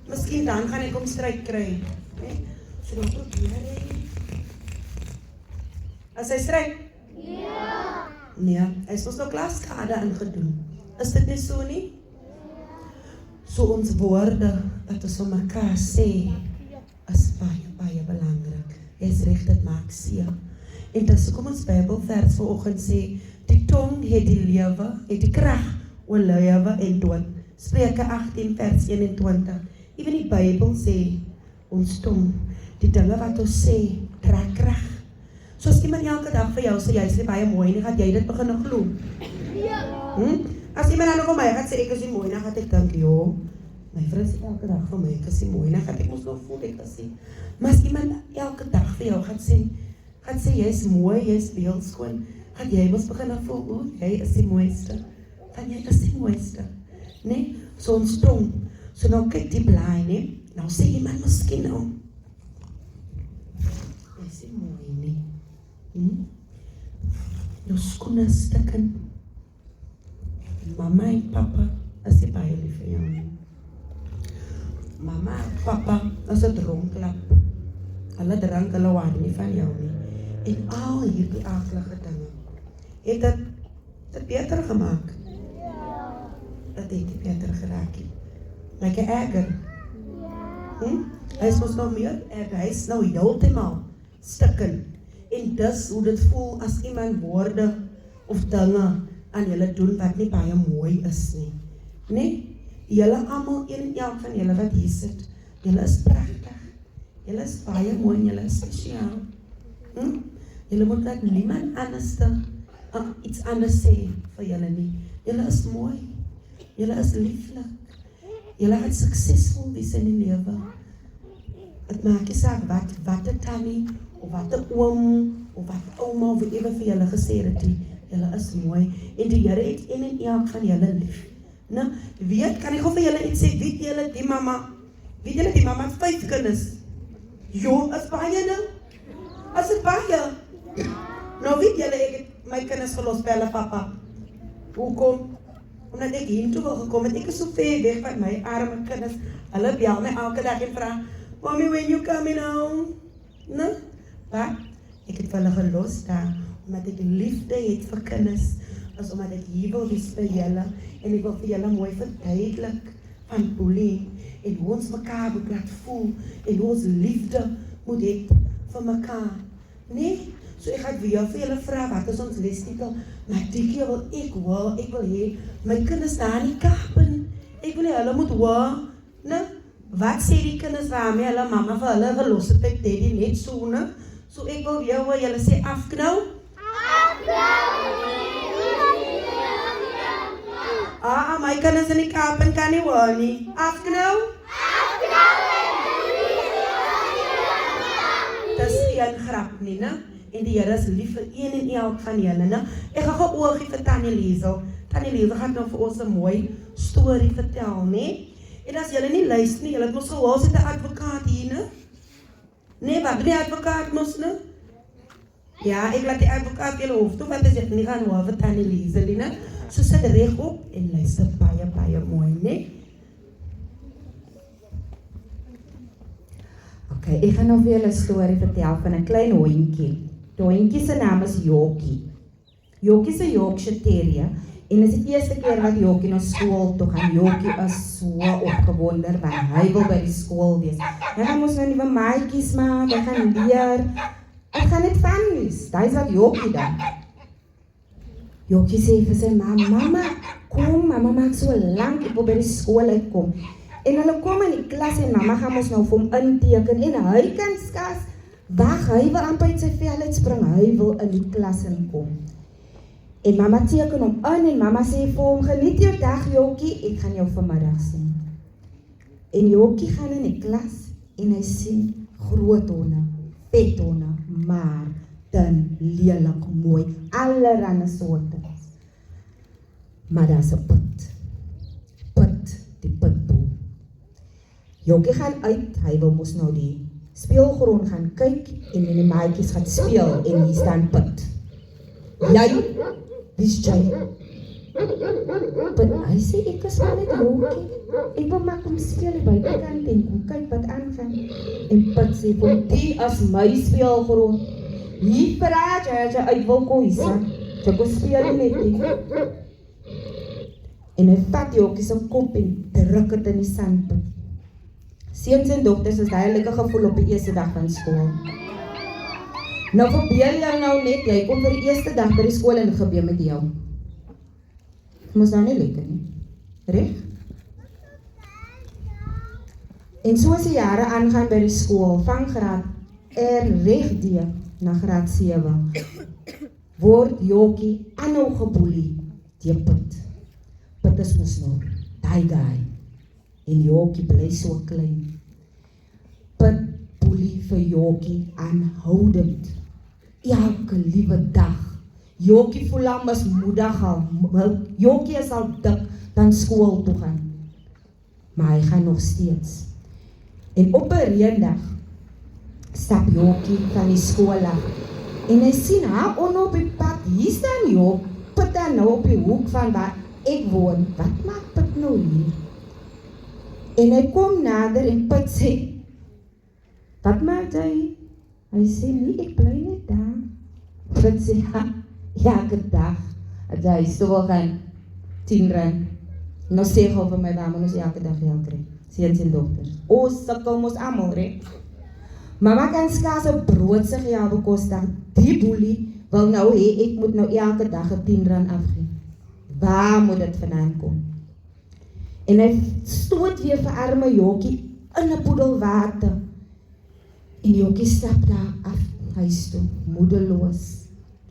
Miskien dan gaan ek hom stryk kry, né? So nou probeer ek. As hy stryk? Ja. Nee, hy is ons nou klaskade ingedoen. Is dit nie so nie? So ons woorde wat ons vir mekaar sê is baie, baie belangrik. Jy's reg, dit maak seer. En dis hoekom ons Bybelvers vanoggend sê, die tong het die lewe, het die krag oor lewe en dood. Spreuke 18 vers 21. Ewen die Bybel sê, ons tong, die dinge wat ons sê, dra krag. So as iemand elke dag vir jou sê, jy is nie baie mooi nie, gaat jy dit begin glo? Ja. As iemand dan vir my gaat sê, ek is nie mooi, dan gaat ek dink, joh, my vriend sê elke dag vir my, ek is nie mooi, dan gaat ek ons nog voel, ek is nie. Maar as iemand elke dag vir jou gaat sê, jy is mooi, jy is beeldskoon, gaat jy ons begin voel, jy is die mooiste, van jy is die mooiste, nee, so ons tong, so nou kyk die blaai, nee, nou sê iemand miskien nou, jy is die mooi, nee. Jou skoene stikken. Mama en papa is die baie lief vir jou nie. Mama en papa is 'n dronklap. Hulle drank, hulle hou nie van jou nie. En al hierdie aaklige dinge het dit beter gemaak. Dat het nie beter geraak nie. Like 'n erger. Hy is mos nog meer erger. Hy is nou heeltemal stikken. En dis hoe dit voel as iemand woorde of dinge aan julle doen wat nie baie mooi is nie. Nee, julle almal, een en elk van julle wat hier sit, julle is pragtig. Julle is baie mooi en julle is spesiaal. Julle moet dat niemand anders iets anders sê vir julle nie. Julle is mooi. Julle is lieflik. Julle het suksesvol wees in die lewe. Het maak nie saak wat het tannie of wat 'n oom, of wat ouma, of ewe vir julle gesê het, julle is mooi, en die Here het een en elk van julle lief. Nou, weet, kan ek gou vir julle iets sê, weet julle die mama het 5 kinders, jo, is baie nou, as het baie, nou weet julle, ek het my kinders gelos by hulle papa, hoekom? Omdat ek hiertoe wil gekom het, ek is so ver weg van my arme kinders, hulle bel my elke dag en vraag, Mommy, when you coming home? Nou, wat? Ek het hulle gelos daar, omdat ek liefde het vir kinders, as omdat ek hier wil wees vir julle, en ek wil vir julle mooi verduidelik van boelie, en hoe ons mekaar moet laat voel, en hoe ons liefde moet hê vir mekaar. Nee, So ek gaan weer vir julle vra wat is ons lestitel. Maar die keer wil ek wil hê my kinders daar in die Kaap en ek wil hê hulle moet hoor, né? Wat sê die kinders waarmee hulle mamma vir hulle gelos het tyd daddy net so, né? So ek wil weer hoor julle sê afknou. My kinders in die Kaap en kan nie hoor nie. Afknou. Dis geen grap nie, né? En die Here is lief vir een en elk van julle, né? Ek gaan gou oogie vir Tannie Liesel. Tannie Liesel gaan nou vir ons 'n mooi storie vertel, né? En as julle nie luister nie, julle het mos gehoor sit 'n advokaat hier, né? Nee, wat die advokaat mos, né? Ja, ek laat die advokaat julle hoef toe, want as ek nie gaan hoor vir Tannie Liesel, né? So sit reg op en luister baie mooi, né? Okay, ek gaan nou vir julle 'n storie vertel van 'n klein hondjie. Die hondjie se naam is Jokie. Jokie is 'n Yorkshire Terrier en dit is die eerste keer wat Jokie na skool toe gaan. Jokie is so opgewonde want hy wil by die skool wees. Hy gaan mos nou nuwe maatjies maak, hy gaan leer. Ek gaan net van wees. Dis wat Jokie dan. Jokie sê vir sy mamma, kom, mamma maak so lank, ek wil by die skool uitkom. En hulle kom in die klas en mamma gaan ons nou vir hom inteken en hy kan skas wag, hy wil amper uit sy vel uitspring, hy wil in die klas inkom. En mamma teken hom in en mamma sê vir hom, geniet jou dag Jokie, ek gaan jou vanmiddag sien. En Jokie gaan in die klas en hy sien groot honde, vet honde, maar dun, lelik, mooi, allerhande soorte. Maar daar's 'n die pitbull. Jokie gaan uit, hy wil mos nou die speelgrond gaan kyk en in die maatjies gaan speel en hier staan Pit. Jy, wie's jy? Pit, hy sê ek is maar net Jokie. Ek wil maar kom speel by die buitekant en kom kyk wat aangaan. En Pit sê, die is my speelgrond. Hier praat jy as jy uit wil kom, jy kom speel net nie. En hy vat Jokie se kop en druk het in die sandpit. Seuns en dogters is duidelike gevoel op die eerste dag van skool. Nou verbeel jou nou net, jy kom vir die eerste dag by die skool en dit gebeur met jou. Moes nou nie lekker nie, reg? En soos die jare aangaan by die skool, van graad R na graad 7, word Jokie aanhou geboelie deur Pit. Pit is mos nou, die guy. En Jokie bly so klein. Pit boelie vir Jokie aanhoudend. Elke liewe dag. Jokie voel hom as moedig al. Jokie is al dik dan skool toe gaan. Maar hy gaan nog steeds. En op 'n reendag stap Jokie van die skool af. En hy sien haar op die pad. Hier staan Jokie, Pit dan nou op die hoek van waar ek woon. Wat maak Pit nou hier? En hy kom nader en Pit sê, wat maak jy? Hy sê, nee, ek bly net daar. Pit sê, elke dag, as hy so wil gaan, 10 rand. Nou sê gou vir my dame, ons elke dag geld kry. Seuns en dogters. Ons sukkel mos almal, reg? Mama kan skaars 'n brood se geld bekostig. Die boelie wil nou hê ek moet nou elke dag 'n 10 rand afgee. Waar moet dit vandaan kom? En hy stoot weer vir arme Jokie in 'n poedel water. En Jokie stap daar af huis toe, moedeloos.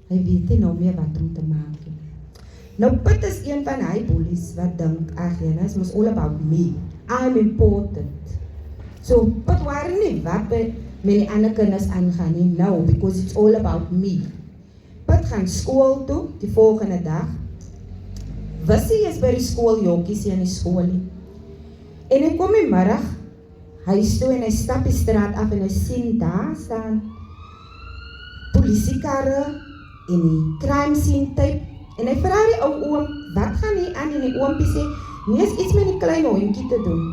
Hy weet nie nou meer wat om te maak nie. Nou Pit is een van hy boelies wat dink, ag jene, is mos all about me. I'm important. So Pit worry nie wat met die ander kinders aangaan nie, no, because it's all about me. Pit gaan skool toe, die volgende dag. Wissie is by die skool, Jokie sê in die skool nie. En hy kom die middag huis toe en hy stap die straat af en hy sien daar staan polisiekarre en die crime scene tape. En hy vra die ou oom, wat gaan hier aan? En die oompie sê, nee, is iets met die klein hondjie te doen.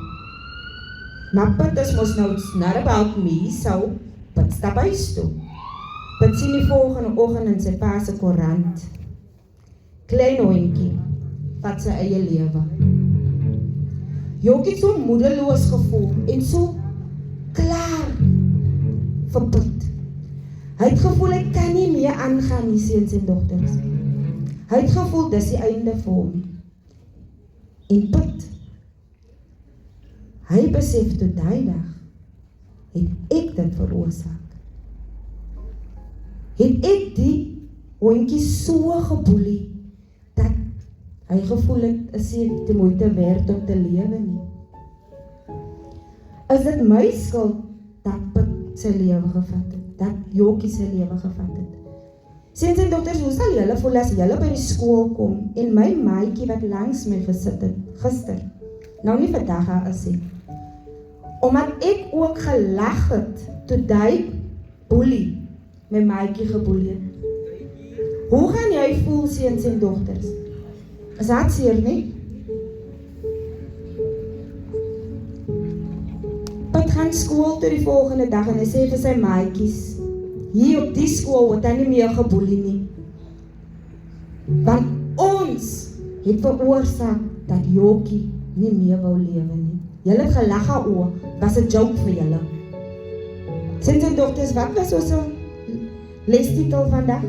Maar Pit is mos nou, it's not about me, so Pit stap huis toe. Pit sien die volgende oggend in sy pa se koerant. Klein hondjie vat sy eie lewe. Jokie het so moedeloos gevoel en so klaar vir Pit. Hy het gevoel hy kan nie meer aangaan nie, seuns en dogters. Hy het gevoel dis die einde vir hom. En put, hy besef tot die dag, het ek dit veroorsaak. Het ek die hondjie so geboelie, dat hy gevoel het, is nie die moeite werd om te lewe nie. Is dit my skuld, dat Put sy lewe gevat het, dat Jokie sy lewe gevat het? Seuns en dogters, hoe sal julle voel as julle by die skool kom, en my maatjie wat langs my gesit het, gister, nou nie vandag haar is nie, omdat ek ook gelag het, toe die boelie, my maatjie geboelie het. Hoe gaan jy voel, seuns en dogters? Is dat seer nie? Put gaan skool toe die volgende dag en hy sê vir sy maatjies, hier op die skool word hy nie meer geboelie nie. Want ons het veroorsaak dat Jokie nie meer wou lewe nie. Julle het gelag oor, was 'n joke vir julle. Seuns en dogters, wat was ons lestitel vandag?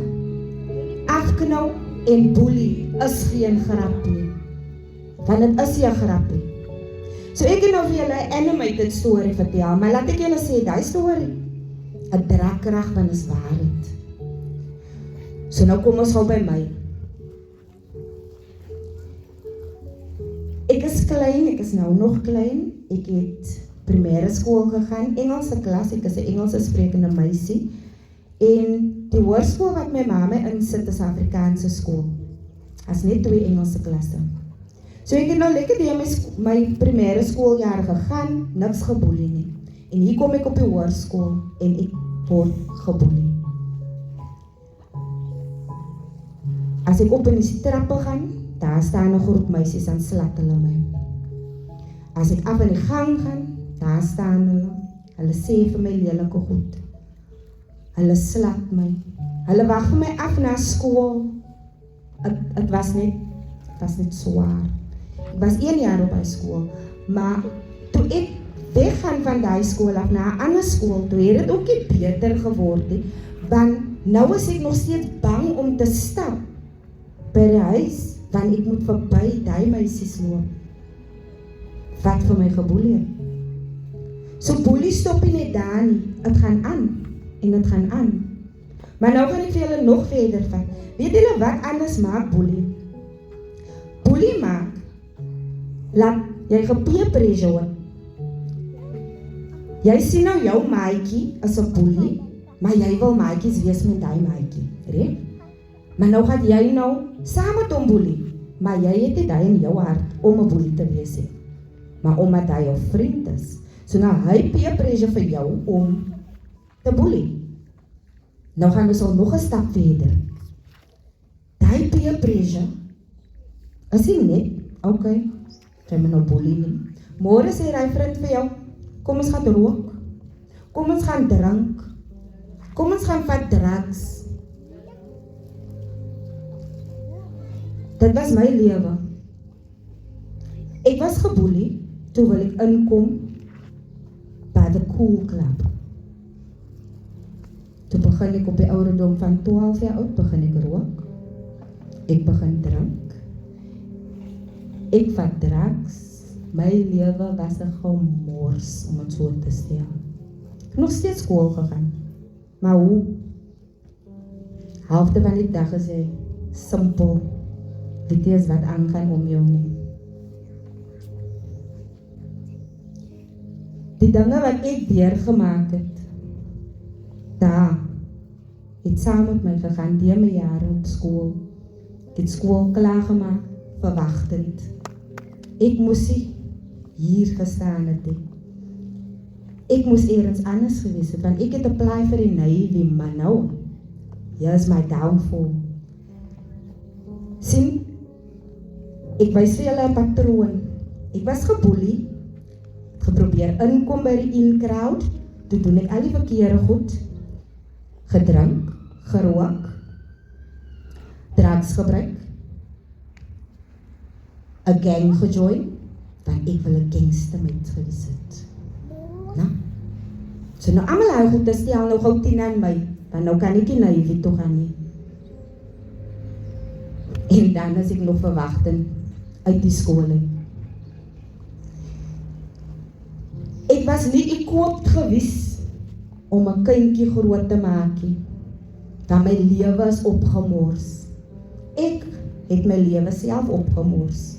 Afknou en boelie is geen grap nie. Want dit is nie 'n grap nie. So ek het nou vir julle 'n animated story vertel, maar laat ek julle sê, die story, 'n draagkrag van is waarheid. So nou kom ons gou by my. Ek is klein, ek is nou nog klein, ek het primêre skool gegaan, Engelse klas, ek is 'n Engelse sprekende meisie, en die hoërskool wat my ma my insit is Afrikaanse skool, as net 2 Engelse klasse. So ek het nou lekker deur my primêre skooljaar gegaan, niks geboelie nie, en hier kom ek op die hoërskool, en ek word geboelie. As ek op in die trappe gaan, daar staan 'n groep meisies en slat hulle my. As ek af in die gang gaan, daar staan hulle sê vir my lelike goed. Hulle slat my. Hulle wag vir my af na skool. Het was net swaar. Ek was 1 jaar op die skool, maar toe ek weggaan van die skool af na 'n ander skool, toe het dit ook nie beter geword nie, want nou is ek nog steeds bang om te stap by die huis, want ek moet verby die meisies loop, wat vir my geboelie het. So boelie stop nie net daar nie, het gaan aan, en het gaan aan. Maar nou gaan ek vir julle nog verder van, weet julle wat anders maak boelie? Boelie maak, laat jy gepeer pressure word. Jy sien nou jou maatjie as 'n boelie, maar jy wil maatjies wees met die maatjie, reg? Maar nou gaan jy nou saam met hom boelie, maar jy het nie daai in jou hart om 'n boelie te wees nie. Maar omdat hy jou vriend is, so nou hy peer pressure vir jou om te boelie. Nou gaan ons al nog 'n stap verder. Die peer pressure is nie net, okay, jy moet nou boelie nie. Môre sê hy vriend vir jou, kom ons gaan rook, kom ons gaan drink, kom ons gaan vat drugs. Dit was my lewe. Ek was geboelie, toe wil ek inkom by the Cool Club. Toe begin ek op die ouderdom van 12 jaar oud, begin ek rook. Ek begin drink. Ek vat drugs. My lewe was 'n gemors, om het so te stel. Ek het nog steeds skool gegaan. Maar hoe? Halfte van die dag is hy simpel. Dit is wat aangaan om jou nie. Die dinge wat ek deurgemaak het, daar, het saam met my gegaan, deur my jare op skool. Ek het skool klaargemaak, verwagtend. Ek moes hier gestaan het. Ek moes eers anders gewees het, want ek het apply vir die Navy, maar nou, hier is my downfall. Sien, ek wys vir julle 'n patroon. Ek was geboelie, geprobeer inkom by die in-crowd, toe doen ek al die verkeerde goed, gedrink, gerook, drugs gebruik, 'n gang gejoin, want ek wil 'n gangster met gewees het. Nou, so nou almal hou goed te stel, nou gou 10 aan my, Want nou kan ek nie na Ivy toe gaan nie. En dan is ek nog verwagting uit die skool uit. Ek was nie equipped gewees om 'n kindjie groot te maak nie. Want my lewe is opgemors. Ek het my lewe self opgemors.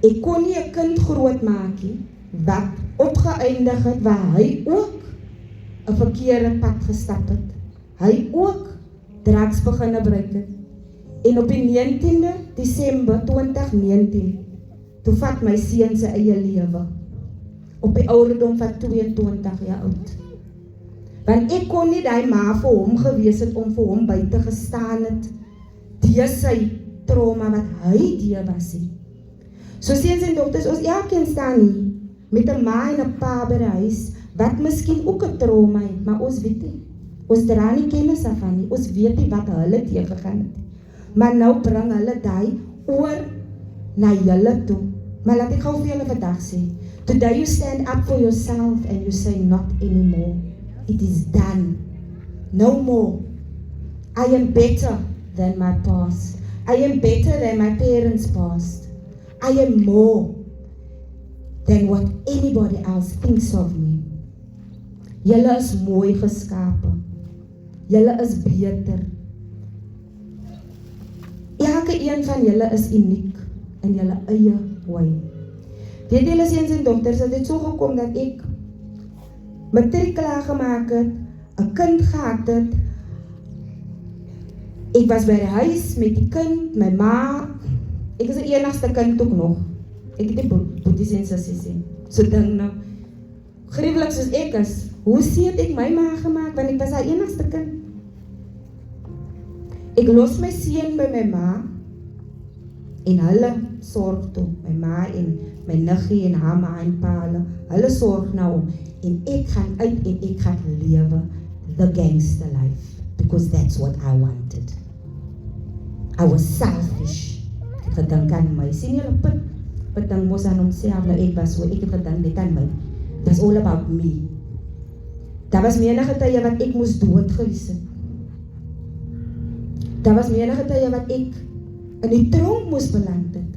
Ek kon nie 'n kind groot maak nie wat opgeëindig het waar hy ook 'n verkeerde pad gestap het. Hy ook drugs begin gebruik het. En op die 19de Desember 2019, toe vat my seun sy eie lewe. Op die ouderdom van 22 jaar oud. Want ek kon nie die ma vir hom gewees het om vir hom buite gestaan het. Die sy trauma wat hy die was nie. So seuns en dogters, ons elkeen staan hier met 'n ma en 'n pa by die huis wat miskien ook 'n trauma het, maar ons weet nie. Ons dra nie kennis daarvan nie. Ons weet nie wat hulle teëgegaan het. Maar nou bring hulle daai oor na julle toe. Maar laat ek gou vir julle vandag sê, today you stand up for yourself and you say not anymore. It is done. No more. I am better than my past. I am better than my parents' past. I am more than what anybody else thinks of me. Julle is mooi geskape. Julle is beter. Elke een van julle is uniek in julle eie wy. Weet julle seuns en dogters, dat dit so gekom dat ek matriek klaar gemaak het, 'n kind gehad het. Ek was by die huis met die kind, my ma. Ek is die enigste kind ook nog. Ek het die boeties en sissies nie. So ding nou, gruwelik soos ek is, hoe seet ek my ma gemaak, want ek was haar enigste kind. Ek los my seun by my ma, en hulle sorg toe, my ma en my niggie en haar ma en pa, hulle sorg nou om, en ek gaan uit en ek gaan lewe the gangster life, because that's what I wanted. I was selfish. Ek het gedink aan my, sien julle Pit dink mos aan homself, nou ek was so, ek het gedink net aan my. That's all about me. Daar was menige tye wat ek moes dood gewees het. Daar was menige tye wat ek in die tronk moes beland het.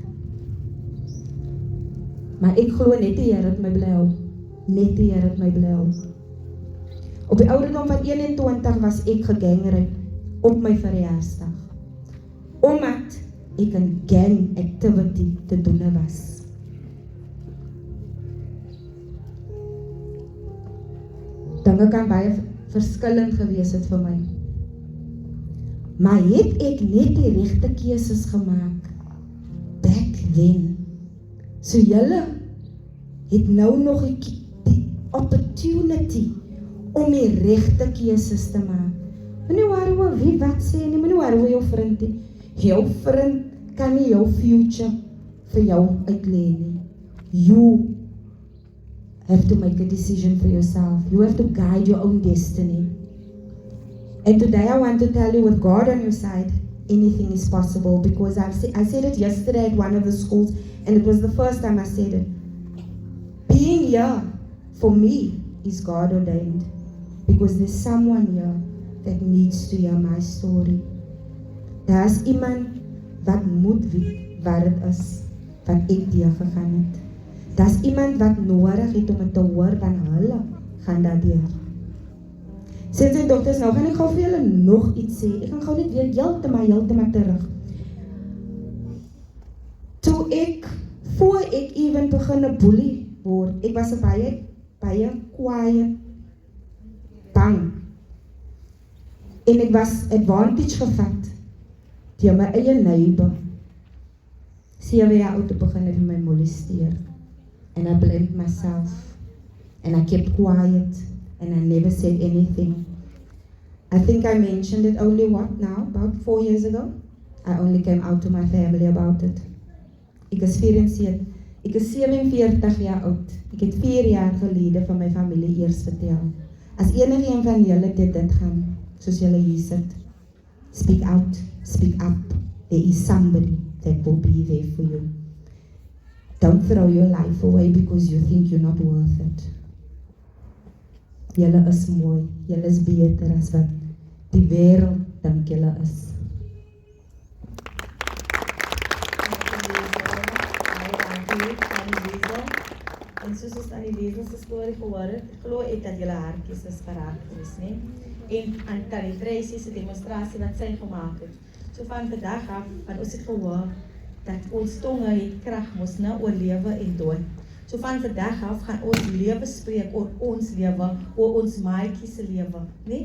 Maar ek glo net die Here het my bly hou. Net die Here het my bly hou. Op die ouderdom van 21 was ek gegangerape op my verjaarsdag. Omdat ek 'n gang activity te doen was. Dinge kan baie verskillend gewees het vir my. Maar het ek net die regte keuses gemaak back then? So julle het nou nog die opportunity om die regte keuses te maak. Moenie worry oor wie wat sê nie, moenie worry oor jou vriend nie. Jou vriend kan nie jou future vir jou uitlei nie. You have to make a decision for yourself. You have to guide your own destiny. And today I want to tell you, with God on your side, anything is possible, because I said it yesterday at one of the schools, and it was the first time I said it. Being here, for me, is God ordained, because there's someone here that needs to hear my story. Daar's iemand wat moet weet waar het is, wat ek deurgegaan het. Daar's iemand wat nodig het om het te hoor, want hulle gaan dat deur. Seuns en dogters, nou gaan ek gou vir julle nog iets sê. Ek gaan gou net weer heeltemal terug. Toe ek, voor ek even begin boelie word, ek was 'n baie quiet, bang. En ek was advantage gevat deur my eie neighbor. 7 jaar oud te begin het my molesteer. And I blamed myself. And I kept quiet. And I never said anything. I think I mentioned it only about 4 years ago. I only came out to my family about it. Ek is 47 jaar oud. Ek het 4 jaar gelede van my familie eers vertel. As enige een van julle dit gaan, soos julle hier sit, speak out, speak up. There is somebody that will be there for you. Don't throw your life away because you think you're not worth it. Julle is mooi, julle is beter as wat die wêreld dink julle is. En soos ons aan die Liesel se storie gehoor het, glo ek dat julle hartjies is geraak is, né? En aan Tannie Tracy se demonstrasie wat sy gemaak het. So van vandag af, want ons het gehoor dat ons tonge het krag mos, né, oor lewe en dood. So van vandag af gaan ons lewe spreek oor ons lewe, oor ons maatjie se lewe, né?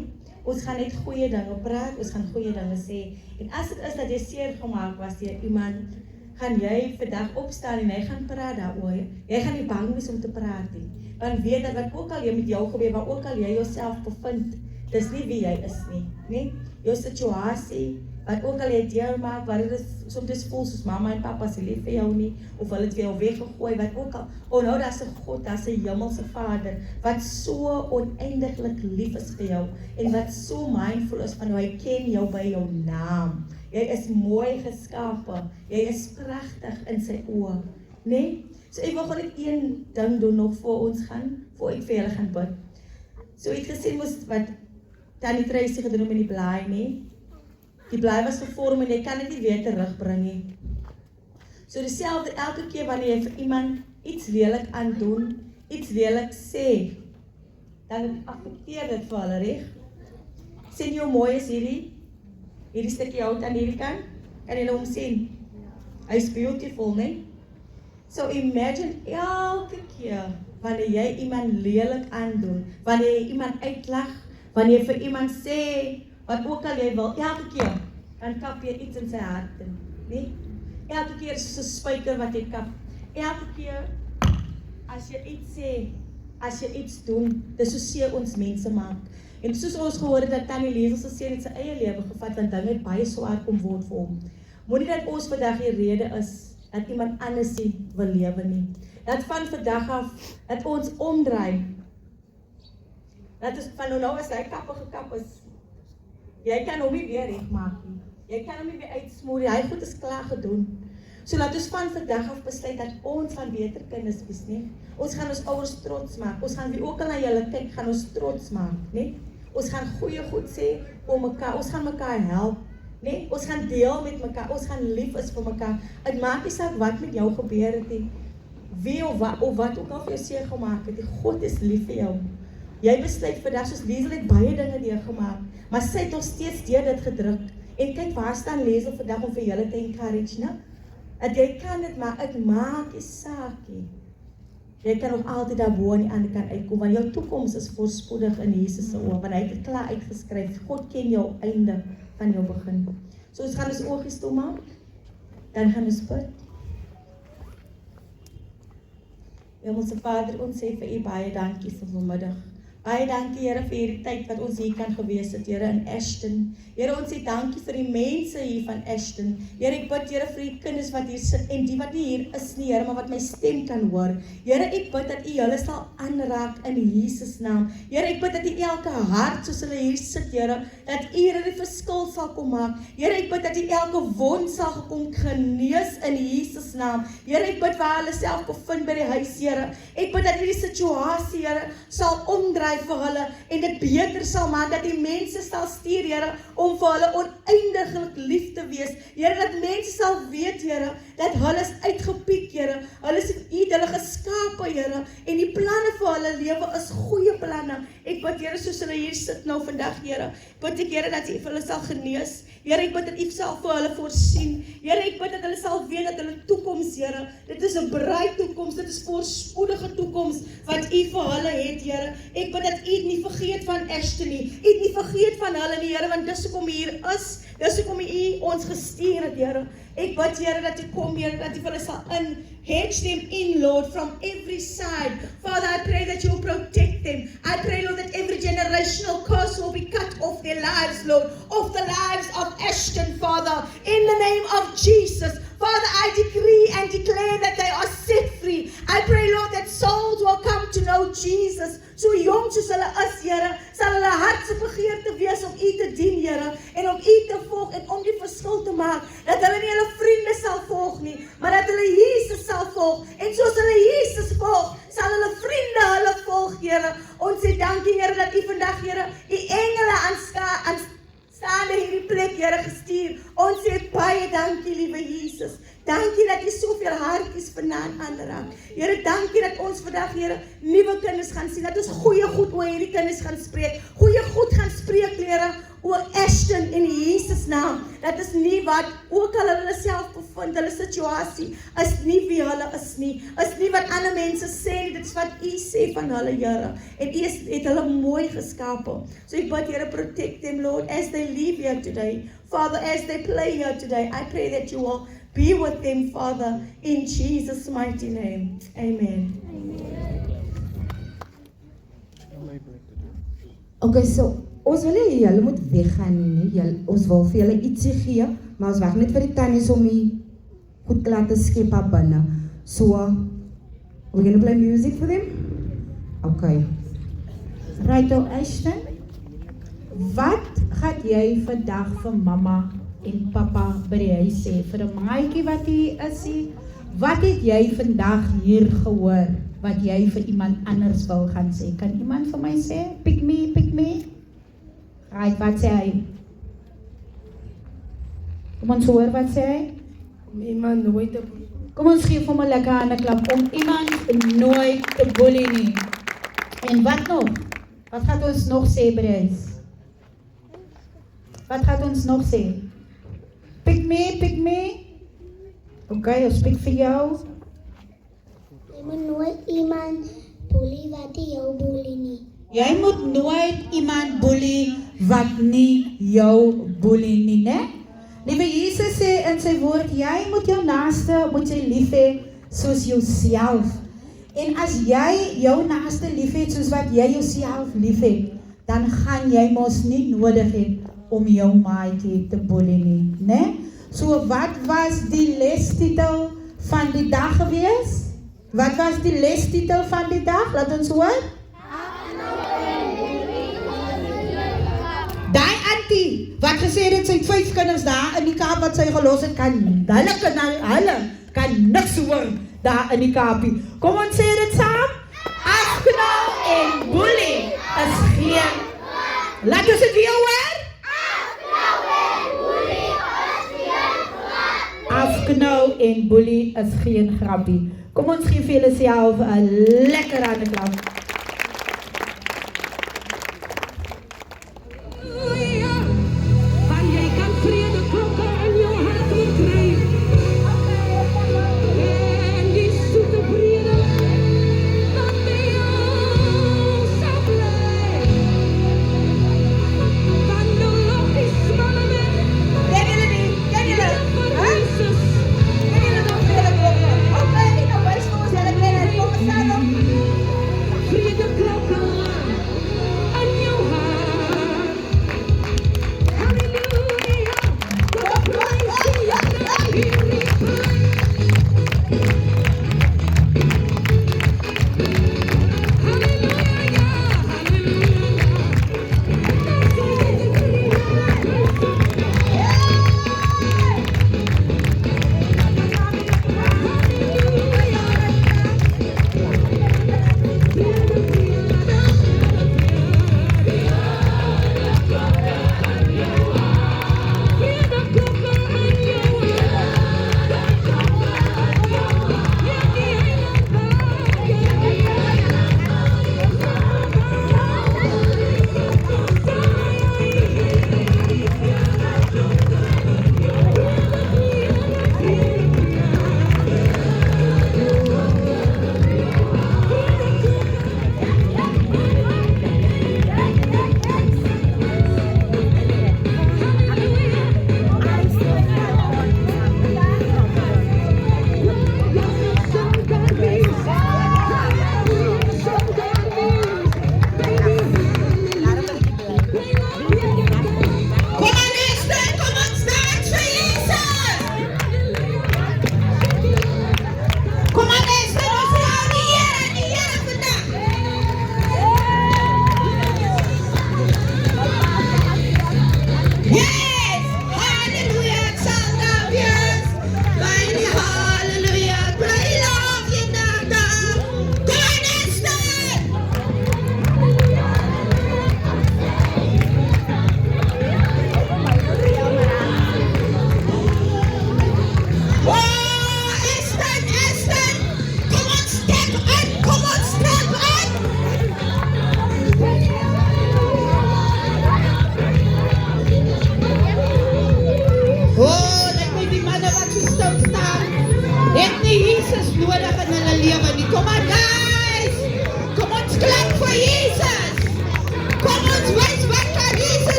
Ons gaan net goeie dinge praat, ons gaan goeie dinge sê. En as dit is dat jy seer gemaak was deur iemand, gaan jy vandag opstaan en hy gaan praat daaroor. Jy gaan nie bang wees om te praat nie. Want weet dat wat ook al jy met jou gebeur, waar ook al jy jouself bevind, dis nie wie jy is nie, né? Jou situasie, wat ook al jy deurmaak, waar dit soms voel soos mama en papa se lief vir jou nie, of hulle het vir jou weggegooi, wat ook al. Oh nou, daar's 'n God, daar's 'n hemelse Vader, wat so oneindiglik lief is vir jou, en wat so mindful is van jou, hy ken jou by jou naam. Jy is mooi geskape, jy is pragtig in sy oë, né? So ek wil gewoon net een ding doen nog voor ons gaan, voor ek vir julle gaan bid. So ek gesê moes wat Tannie Tracy gedoen met die blaai, né? Die blaai was gevorm en jy kan dit nie weer terugbring nie. So dieselfde elke keer wanneer jy vir iemand iets lelik aandoen, iets lelik sê, dan affekteer dit vir hulle, reg? Sien jy hoe mooi is hierdie stukkie hout aan hierdie kant? Kan julle hom sien? Hy's beautiful, né? So imagine elke keer wanneer jy iemand lelik aandoen, wanneer jy iemand uitlag, wanneer jy vir iemand sê wat ook al jy wil, elke keer dan kap jy iets in sy hart in, né? Elke keer is soos 'n spyker wat jy kap. Elke keer as jy iets sê, as jy iets doen, dis so seer ons mense maak. En soos ons gehoor het dat Tannie Liesel se seun het sy eie lewe gevat, want dinge het baie swaar kom word vir hom. Moenie dat ons vandag die rede is dat iemand anders wil lewe nie. Dat van vandag af, dat ons omdraai. Dat is van nou as hy kappe gekap is, jy kan hom nie weer regmaak nie. Jy kan hom nie weer uitsmoor nie. Hy goed is klaar gedoen. So laat ons van vandag af besluit dat ons gaan beter kinders wees, nie? Ons gaan ons ouers trots maak. Ons gaan wie ook al na julle kyk, gaan ons trots maak, nie? Ons gaan goeie goed sê om mekaar, ons gaan mekaar help, nie? Ons gaan deel met mekaar, ons gaan lief is vir mekaar. Het maak nie saak wat met jou gebeur het nie. Wie of wat ook al vir jou seer gemaak het, die God is lief vir jou. Jy besluit vandag, soos Liesel het baie dinge deurgemaak, maar sy het nog steeds deur dit gedruk. En kyk waar staan Liesel vandag om vir julle te encourage, né? Dat jy kan dit, maar het maak nie saakie. Jy kan nog altyd daar bo aan die ander kant uitkom, want jou toekoms is voorspoedig in Jesus se oë, want hy het dit klaar uitgeskryf. God ken jou einde van jou begin. So ons gaan ons oogies toemaak, dan gaan ons bid. Hemelse Vader, ons sê vir u baie dankie vir vanmiddag. Baie dankie Here vir hierdie tyd wat ons hier kan gewees het, Here in Ashton. Here, ons sê dankie vir die mense hier van Ashton. Here, ek bid Here vir die kinders wat hier sit en die wat nie hier is nie, Here, maar wat my stem kan hoor. Here, ek bid dat u hulle sal aanraak in Jesus naam. Here, ek bid dat u elke hart soos hulle hier sit, Here, dat u Here die verskil sal kom maak. Here, ek bid dat u elke wond sal kom genees in Jesus naam. Here, ek bid waar hulle self bevind by die huis, Here. Ek bid dat u die situasie, Here, sal omdraai vir hulle en dit beter sal maak, dat die mense sal stuur, Here, om vir hulle oneindiglik lief te wees. Here, dat mense sal weet, Here, dat hulle is uitgepiek, Here. Hulle is hulle geskape, Here, en die planne vir hulle lewe is goeie planne. Ek bid, Here, soos hulle hier sit nou vandag, Here, bid ek, Here, dat u vir hulle sal genees. Here, ek bid dat u sal vir hulle voorsien. Here, ek bid dat hulle sal weet dat hulle toekoms, Here, dit is 'n braai toekoms, dit is voorspoedige toekoms wat u vir hulle het, Here. Ek bid dat u het nie vergeet van Ashton nie. U het nie vergeet van hulle nie, Here, want dis hoekom u hier is. Dis hoekom u ons gestuur het, Here. Ek bid, Here, dat u kom, Here, dat u vir hulle sal hedge them in, Lord, from every side. Father, I pray that you will protect them. I pray, Lord, that every generational curse will be cut off their lives, Lord, off the lives of Ashton, Father, in the name of Jesus. Father, I decree and declare that they are set free. I pray, Lord, that souls will come to know Jesus. So jong soos hulle is, Here, sal hulle hartse begeerte wees om u te dien, Here, en om u te volg en om die verskil te maak. Dat hulle nie hulle vriende sal volg nie, maar dat hulle Jesus sal volg. En soos hulle Jesus volg, sal hulle vriende hulle volg, Here. Ons sê dankie, Here, dat plek, Here, gestuur. Ons sê baie dankie, liewe Jesus. Dankie dat jy soveel hartjies vanaand aanraak. Here, dankie dat ons vandag, Here, nuwe kinders gaan sien. Dat ons goeie goed oor hierdie kinders gaan spreek. Goeie goed gaan spreek, Here, oor Ashton in Jesus naam. Dat is nie wat ook al hulle self bevind, hulle situasie is nie wie hulle is nie. Is nie wat ander mense sê nie, dit is wat U sê van hulle, Here. En U het hulle mooi geskape. So ek bid, Here, protect them, Lord, as they leave here today. Father, as they play here today, I pray that you will be with them, Father, in Jesus' mighty name. Amen. Okay, so ons wil nie julle moet weggaan nie. Ons wil vir julle ietsie gee, maar ons wag net vir die tannies om die goed klaar te skep op binne. So, we're gonna play music for them? Okay. Righto, Ashton, wat gaan jy vandag vir mamma en papa by die huis sê? Vir 'n maatjie wat hier is, wat het jy vandag hier gehoor, wat jy vir iemand anders wil gaan sê? Kan iemand vir my sê? Pick me, pick me. Right, wat sê hy? Kom ons hoor wat sê hy? Om iemand nooit te Kom ons gee vir hom 'n lekker hande klap, om iemand nooit te bully nie. En wat nog? Wat gaat ons nog sê by die huis? Wat gaat ons nog sê? Pick me, pick me. Okay, ons pick vir jou. Jy moet nooit iemand bully wat nie jou bully nie. Jy moet nooit iemand bully wat nie jou bully nie, né? Liewe Jesus sê in sy woord, jy moet jou naaste moet jy lief hê soos jouself. En as jy jou naaste lief het soos wat jy jouself lief het, dan gaan jy mos nie nodig hê om jou maatjie te bully nie, né? So wat was die lestitel van die dag gewees? Wat was die lestitel van die dag? Laat ons hoor. Daai auntie wat gesê het sy het 5 kinders daar in die Kaap wat sy gelos het, hulle kan niks hoor daar in die Kaapie. Kom ons sê dit saam. Afknou en bully is geen. Laat ons dit weer hoor. Afknou en bully is geen grappie. Kom ons gee vir julle self 'n lekker hande klap.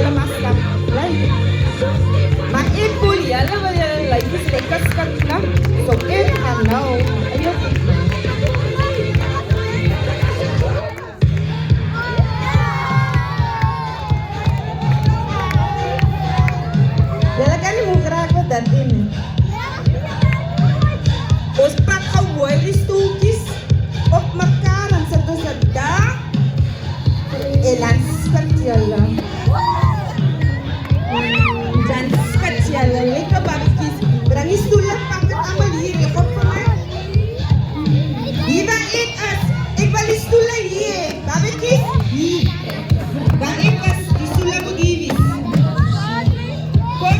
julle mag stap bly. Maar ek voel julle wil julle lykies lekker skik knap. So ek gaan nou eie julle kan nie moe graag wat dat in. Ons pak gou mooi die stoeltjies op mekaar en sit ons dit daar. En dan skat julle. Dan skat julle lekker babietjies. Bring die stoele, pak dit allemaal hier. Jy kom vir my. Hier waar ek is. Ek wil die stoele hier. Babietjies, hier. Waar ek is, die stoele moet hier wees. Kom,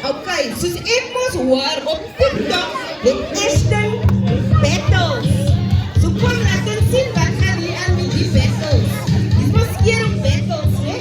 okay, soos ek mos hoor op TikTok, die Ashton battles. So kom laat ons sien wat gaan hier aan met die battles. Dis mos keer op battles, hè?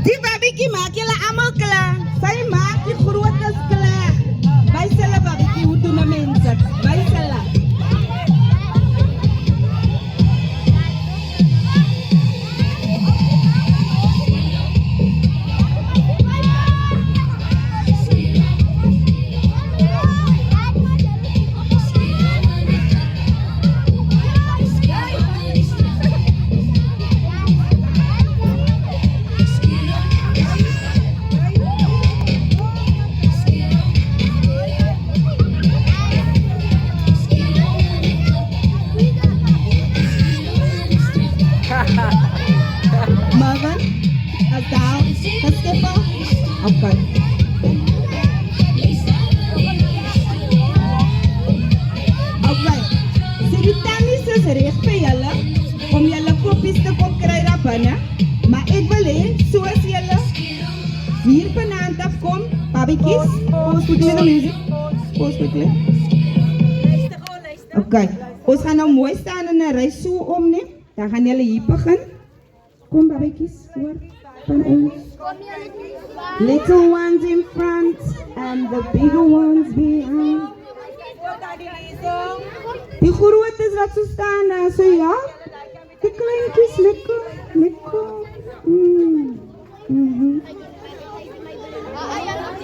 Die babiekie maak julle allemaal klaar. Sy maak die grootes klaar. Wys hulle babiekie, hoe doen 'n mens dit? Wys hulle. Marvin, Adal, Kastipa. Okay. Alright. So die tannies is reg vir julle om julle koppies te kom kry daar binne. Maar ek wil hê soos julle hier vanaand afkom, babetjies, ons moet die musiek. Pause quickly. Okay. Ons gaan nou mooi staan in 'n ry so om, nee. Dan gaan julle hier begin. Kom babetjies, hoor van ons. Little ones in front and the bigger ones behind. Die grootes wat so staan daar, so ja. Die kleintjies lekker, lekker.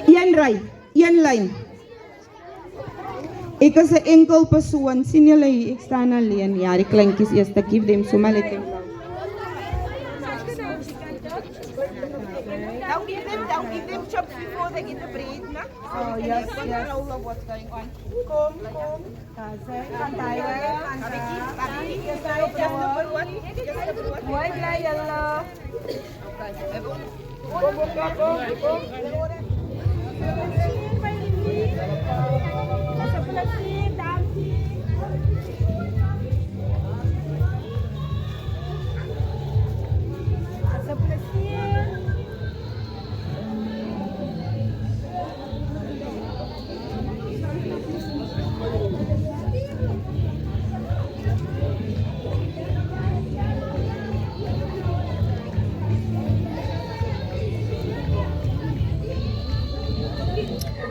Een ry, een lyn. Ek is 'n enkel persoon, sien julle hier, ek staan alleen. Ja, die kleintjies eers, ek give them so my little. Don't give them chops before they get the bread, no? Oh, yes, yes. Know what's going on. Kom. Mooi blij, jalla. Kom.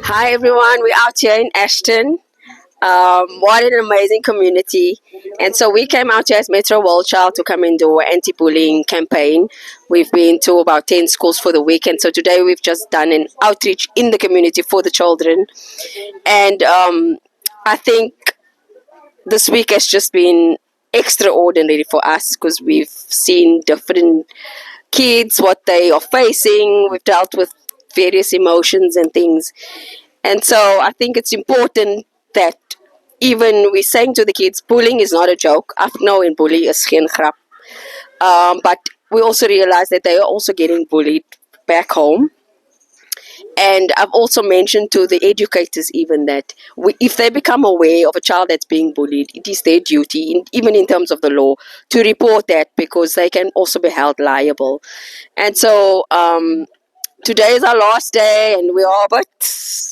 Hi everyone, we're out here in Ashton. What an amazing community. And so we came out here as Metro World Child to come and do an anti-bullying campaign. We've been to about 10 schools for the weekend. So today we've just done an outreach in the community for the children. And I think this week has just been extraordinary for us because we've seen different kids, what they are facing. We've dealt with various emotions and things. And so I think it's important that even we're saying to the kids, bullying is not a joke. No, in bully is geen grap. But we also realize that they are also getting bullied back home. And I've also mentioned to the educators even that if they become aware of a child that's being bullied, it is their duty, even in terms of the law, to report that, because they can also be held liable. And so today is our last day, and we are a bit,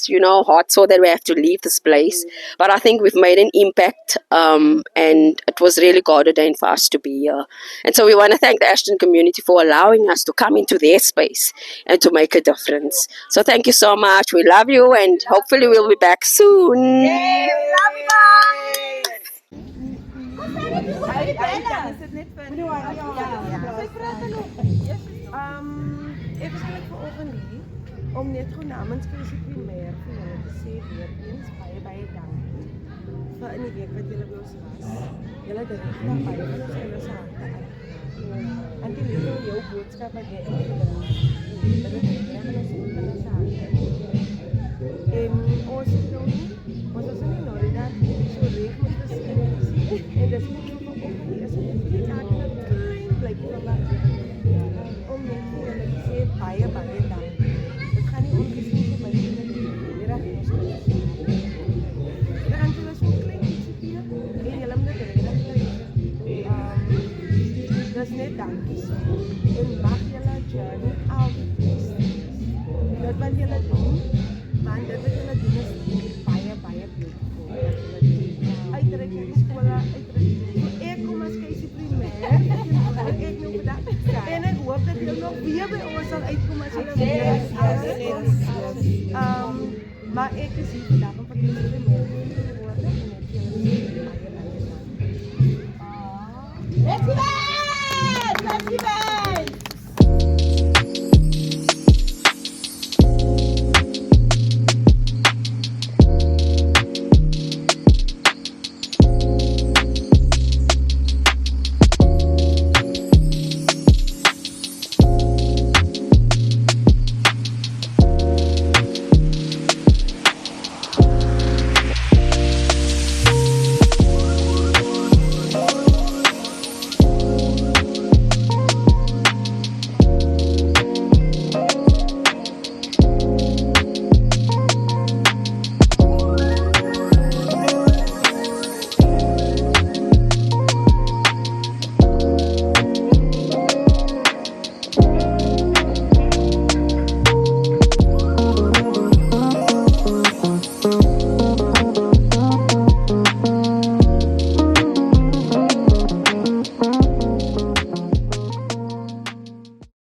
hot so that we have to leave this place. But I think we've made an impact, and it was really God ordained for us to be here. And so we want to thank the Ashton community for allowing us to come into their space and to make a difference. So thank you so much. We love you, and hopefully we'll be back soon. Yay, we love you guys! Ek sal dit vanoggend hê om net gou namens Krisie Primêr vir julle te sê weer eens baie dankie vir in die week wat julle by ons was. Julle het regtig baie van ons kinders se harte uitgehaal. En dit is jou boodskap wat jy uitgebring het. Dit is regtig ons kinders se harte. En ons is nou nie nodig dat so reg moet gesien en dis nie so vanoggend is dit nie klein blykie van wat om net vir julle te sê baie dankie. Dit gaan nie ongesien vir my nie, dit is reg ons kinders. Dan gaan julle so klein ietsie en julle moet dit reg kry. Dis net dankie sê. En mag julle journey altyd best wees. Dit wat julle doen, want dit wat julle doen is baie beautiful. Uitreik na die skole, uitreik. So ek kom as Krisie Primêr, ek nou vandag. En ek hoop dat julle nog weer by ons sal uitkom as julle weer. Maar ek is hier vandag om vir Krisie Primêr